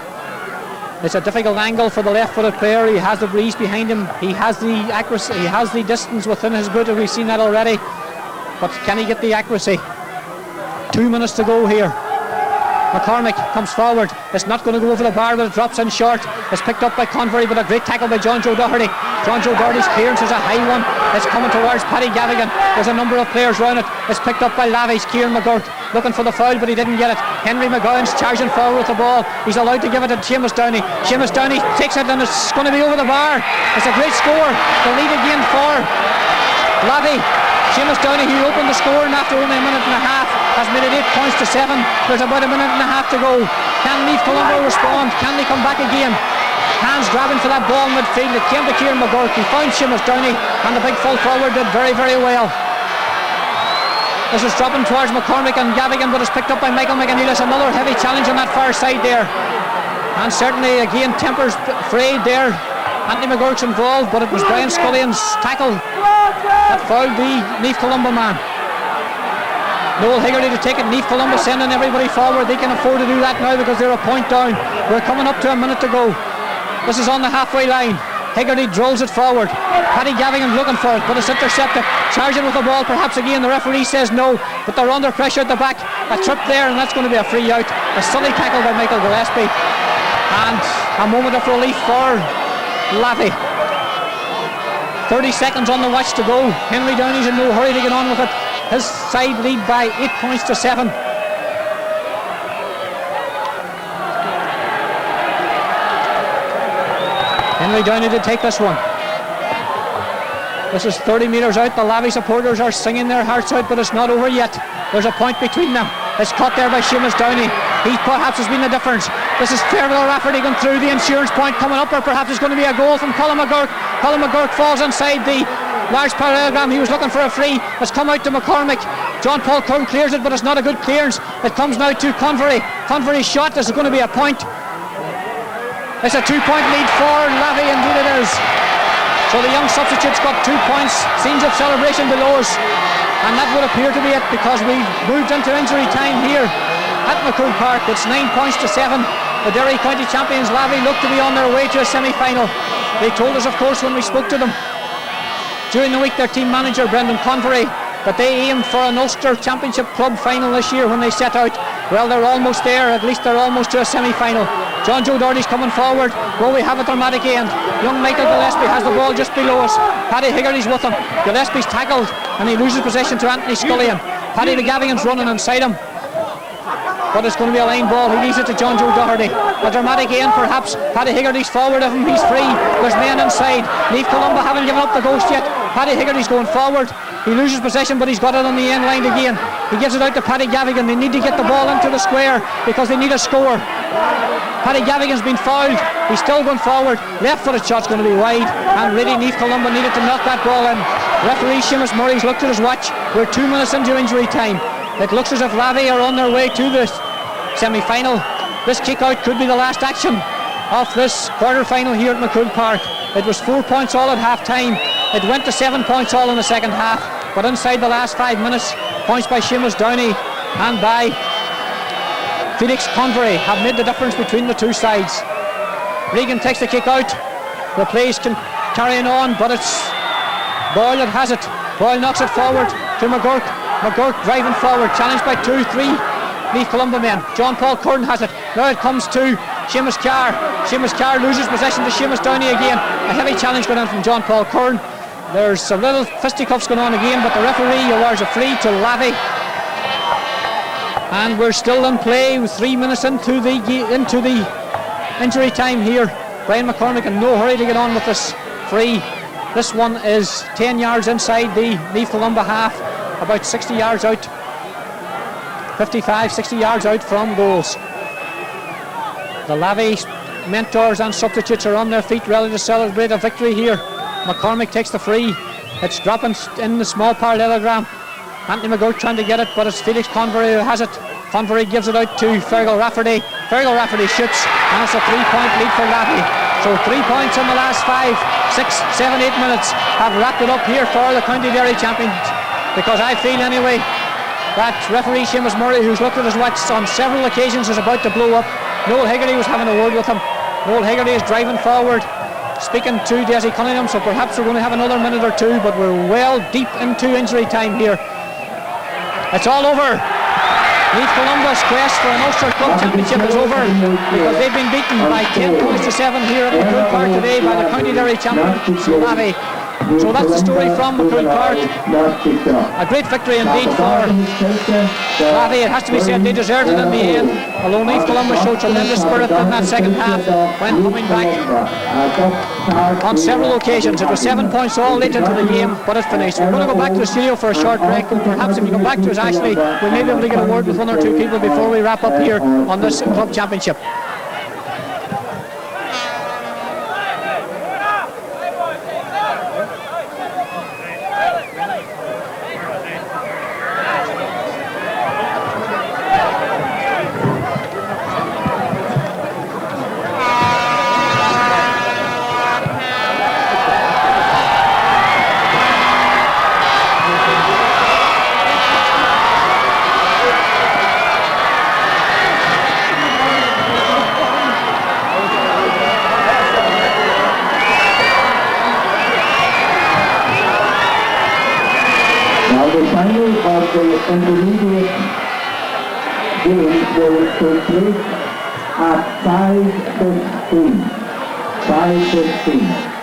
It's a difficult angle for the left-footed player. He has the breeze behind him. He has the accuracy. He has the distance within his boot. We've seen that already. But can he get the accuracy? 2 minutes to go here. McCormick comes forward. It's not going to go over the bar, but it drops in short. It's picked up by Convery, but a great tackle by John Joe Doherty. John Joe Doherty's clearance is a high one. It's coming towards Paddy Gavigan. There's a number of players around it. It's picked up by Lavey's Kieran McGurk, looking for the foul, but he didn't get it. Henry McGowan's charging forward with the ball. He's allowed to give it to Seamus Downey. Seamus Downey takes it, and it's going to be over the bar. It's a great score. The lead again for Lavey. Seamus Downey, who opened the scoring after only a minute and a half, has made it 8 points to 7. There's about a minute and a half to go. Can Naomh Columba respond? Can they come back again? Hands grabbing for that ball in midfield. It came to Kieran McGurk. He found Seamus Downey, and the big full forward did very, very well. This is dropping towards McCormick and Gavigan, but it's picked up by Michael McAnelis. Another heavy challenge on that far side there. And certainly again tempers frayed there. Anthony McGurk's involved, but it was Brian Scullion's tackle that fouled the Naomh Columba man. Noel Hegarty to take it. Naomh Columba sending everybody forward. They can afford to do that now because they're a point down. We're coming up to a minute to go. This is on the halfway line. Hegarty drills it forward. Paddy Gavigan looking for it, but it's intercepted. Charging with the ball, perhaps again. The referee says no, but they're under pressure at the back. A trip there, and that's going to be a free out. A silly tackle by Michael Gillespie, and a moment of relief for Lavey. 30 seconds on the watch to go. Henry Downey's in no hurry to get on with it. His side lead by 8 points to 7. Henry Downey did take this one. This is 30 metres out. The Lavey supporters are singing their hearts out, but it's not over yet. There's a point between them. It's caught there by Seamus Downey. He perhaps has been the difference. This is Fairville Rafferty going through. The insurance point coming up, or perhaps it's going to be a goal from Colin McGurk. Colin McGurk falls inside the large parallelogram. He was looking for a free. It's come out to McCormick. John Paul Kern clears it, but it's not a good clearance. It comes now to Convery. Convery's shot. This is going to be a point. It's a 2-point lead for Lavey, indeed it is. So the young substitutes got 2 points. Scenes of celebration below us, and that would appear to be it, because we've moved into injury time here at McCool Park. It's 9 points to 7. The Derry County champions Lavey look to be on their way to a semi-final. They told us, of course, when we spoke to them during the week, their team manager Brendan Convery, that they aimed for an Ulster Championship club final this year when they set out. Well, they're almost there. At least they're almost to a semi-final. John Joe Doherty's coming forward. Well, we have a dramatic end. Young Michael Gillespie has the ball just below us. Paddy Hegarty's with him. Gillespie's tackled, and he loses possession to Anthony Scullion. Paddy Gavigan's running inside him, but it's going to be a line ball. He leaves it to John Joe Doherty. A dramatic end, perhaps. Paddy Hegarty's forward of him. He's free. There's men inside. Naomh Columba haven't given up the ghost yet. Paddy Hegarty's going forward. He loses possession, but he's got it on the end line again. He gives it out to Paddy Gavigan. They need to get the ball into the square because they need a score. Paddy Gavigan's been fouled. He's still going forward. Left-footed shot's going to be wide, and really Naomh Columba needed to knock that ball in. Referee Seamus Murray's looked at his watch. We're 2 minutes into injury time. It looks as if Lavey are on their way to the semi-final. This kick-out could be the last action of this quarter-final here at McCool Park. It was 4 points all at half-time. It went to 7 points all in the second half. But inside the last 5 minutes, points by Seamus Downey and by Felix Convery have made the difference between the two sides. Regan takes the kick out. The play's carrying on, but it's Boyle that has it. Boyle knocks it forward to McGurk. McGurk driving forward, challenged by 2-3 Naomh Columba men. John Paul Curran has it. Now it comes to Seamus Carr. Seamus Carr loses possession to Seamus Downey again. A heavy challenge going in from John Paul Curran. There's some little fisticuffs going on again, but the referee awards a free to Lavey. And we're still in play with 3 minutes into the injury time here. Brian McCormick in no hurry to get on with this free. This one is 10 yards inside the Naomh Columba half, about 60 yards out, 55, 60 yards out from goals. The Lavey mentors and substitutes are on their feet ready to celebrate a victory here. McCormick takes the free. It's dropping in the small parallelogram. Anthony McGurk trying to get it, but it's Felix Convery who has it. Convery gives it out to Fergal Rafferty. Fergal Rafferty shoots, and it's a 3-point lead for Lavey. So 3 points in the last 5, 6, 7, 8 minutes have wrapped it up here for the County Derry champions. Because I feel anyway that referee Seamus Murray, who's looked at his watch on several occasions, is about to blow up. Noel Hegarty was having a word with him. Noel Hegarty is driving forward, speaking to Desi Cunningham, so perhaps we're going to have another minute or two, but we're well deep into injury time here. It's all over. Naomh Columba's quest for an Ulster Club Championship is over because they've been beaten by 10 points to 7 here at McCool Park today by the County Derry champions Lavey. So that's the story from McCool Park. A great victory indeed for Lavey. It has to be said they deserved it in the end, although Naomh Columba showed tremendous spirit in that second half when coming back on several occasions. It was 7 points all late into the game, but it finished. We're going to go back to the studio for a short break, and perhaps if you come back to us, Ashley, we may be able to get a word with 1 or 2 people before we wrap up here on this club championship. The final of the intermediate game will take place at 5:15. 5:15.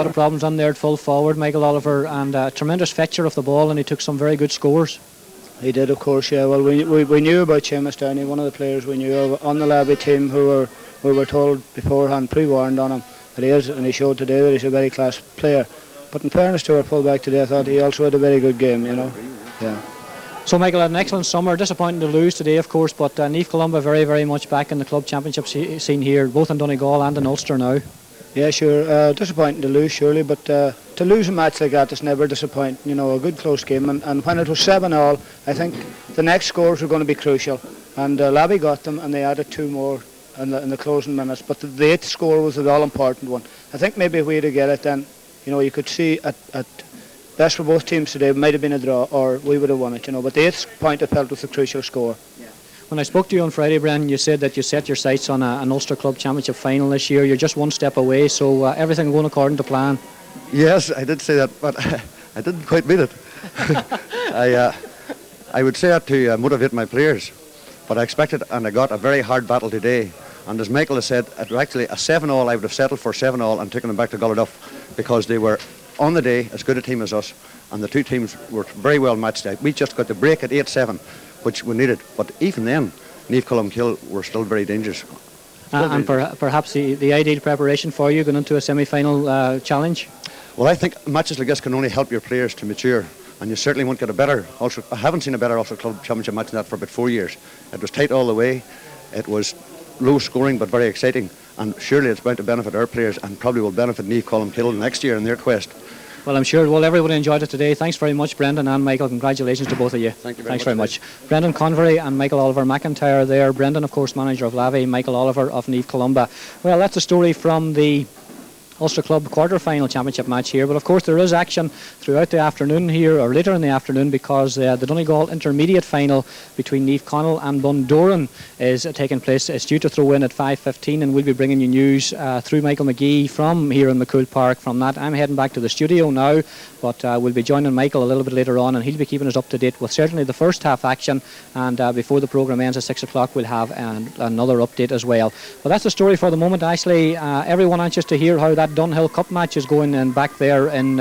lot of problems on there at full forward, Michael Oliver, and a tremendous fetcher of the ball, and he took some very good scores. He did, of course, yeah. Well, we knew about Seamus Downey, one of the players we knew of on the Lavey team, who were told beforehand, pre-warned on him that he is, and he showed today that he's a very class player. But in fairness to our full-back today, I thought he also had a very good game, you know. Yeah. So Michael had an excellent summer, disappointing to lose today of course, but Naomh Columba very, very much back in the club championship scene here, both in Donegal and in Ulster now. Yeah, sure, disappointing to lose surely, but to lose a match like that is never disappointing, you know, a good close game, and when it was 7-all, I think the next scores were going to be crucial, and Lavey got them and they added 2 more in the closing minutes, but the 8th score was the all-important one. I think maybe if we had to get it then, you know, you could see at best for both teams today, it might have been a draw or we would have won it, you know, but the 8th point I felt was the crucial score. Yeah. When I spoke to you on Friday, Brendan, you said that you set your sights on an Ulster Club Championship final this year. You're just one step away, so everything going according to plan. Yes, I did say that, but I didn't quite mean it. I would say that to motivate my players, but I expected and I got a very hard battle today. And as Michael has said, actually a 7-all, I would have settled for 7-all and taken them back to Gallowduff because they were on the day as good a team as us, and the two teams were very well matched out. We just got the break at 8-7, which we needed, but even then Naomh Columba were still very dangerous. And perhaps the ideal preparation for you going into a semi-final challenge? Well, I think matches like this can only help your players to mature, and you certainly won't get a better Ulster. I haven't seen a better Ulster Club Championship match than that for about 4 years. It was tight all the way, it was low scoring but very exciting, and surely it's bound to benefit our players and probably will benefit Naomh Columba next year in their quest. Well, I'm sure everybody enjoyed it today. Thanks very much, Brendan and Michael. Congratulations to both of you. Thank you Thanks very much. Brendan Convery and Michael Oliver McIntyre there. Brendan, of course, manager of Lavey, Michael Oliver of Naomh Columba. Well, that's a story from the Ulster Club quarter-final championship match here, but of course there is action throughout the afternoon here, or later in the afternoon, because the Donegal intermediate final between Naomh Columba and Bundoran is taking place. It's due to throw in at 5:15, and we'll be bringing you news through Michael McGee from here in McCool Park. From that, I'm heading back to the studio now, but we'll be joining Michael a little bit later on, and he'll be keeping us up to date with certainly the first half action, and before the programme ends at 6 o'clock we'll have another update as well. But that's the story for the moment. Actually, everyone anxious to hear how that Dunhill Cup match is going, and back there in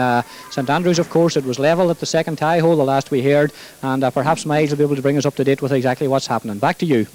St Andrews, of course, it was level at the second tie hole, the last we heard, and perhaps Miles will be able to bring us up to date with exactly what's happening. Back to you.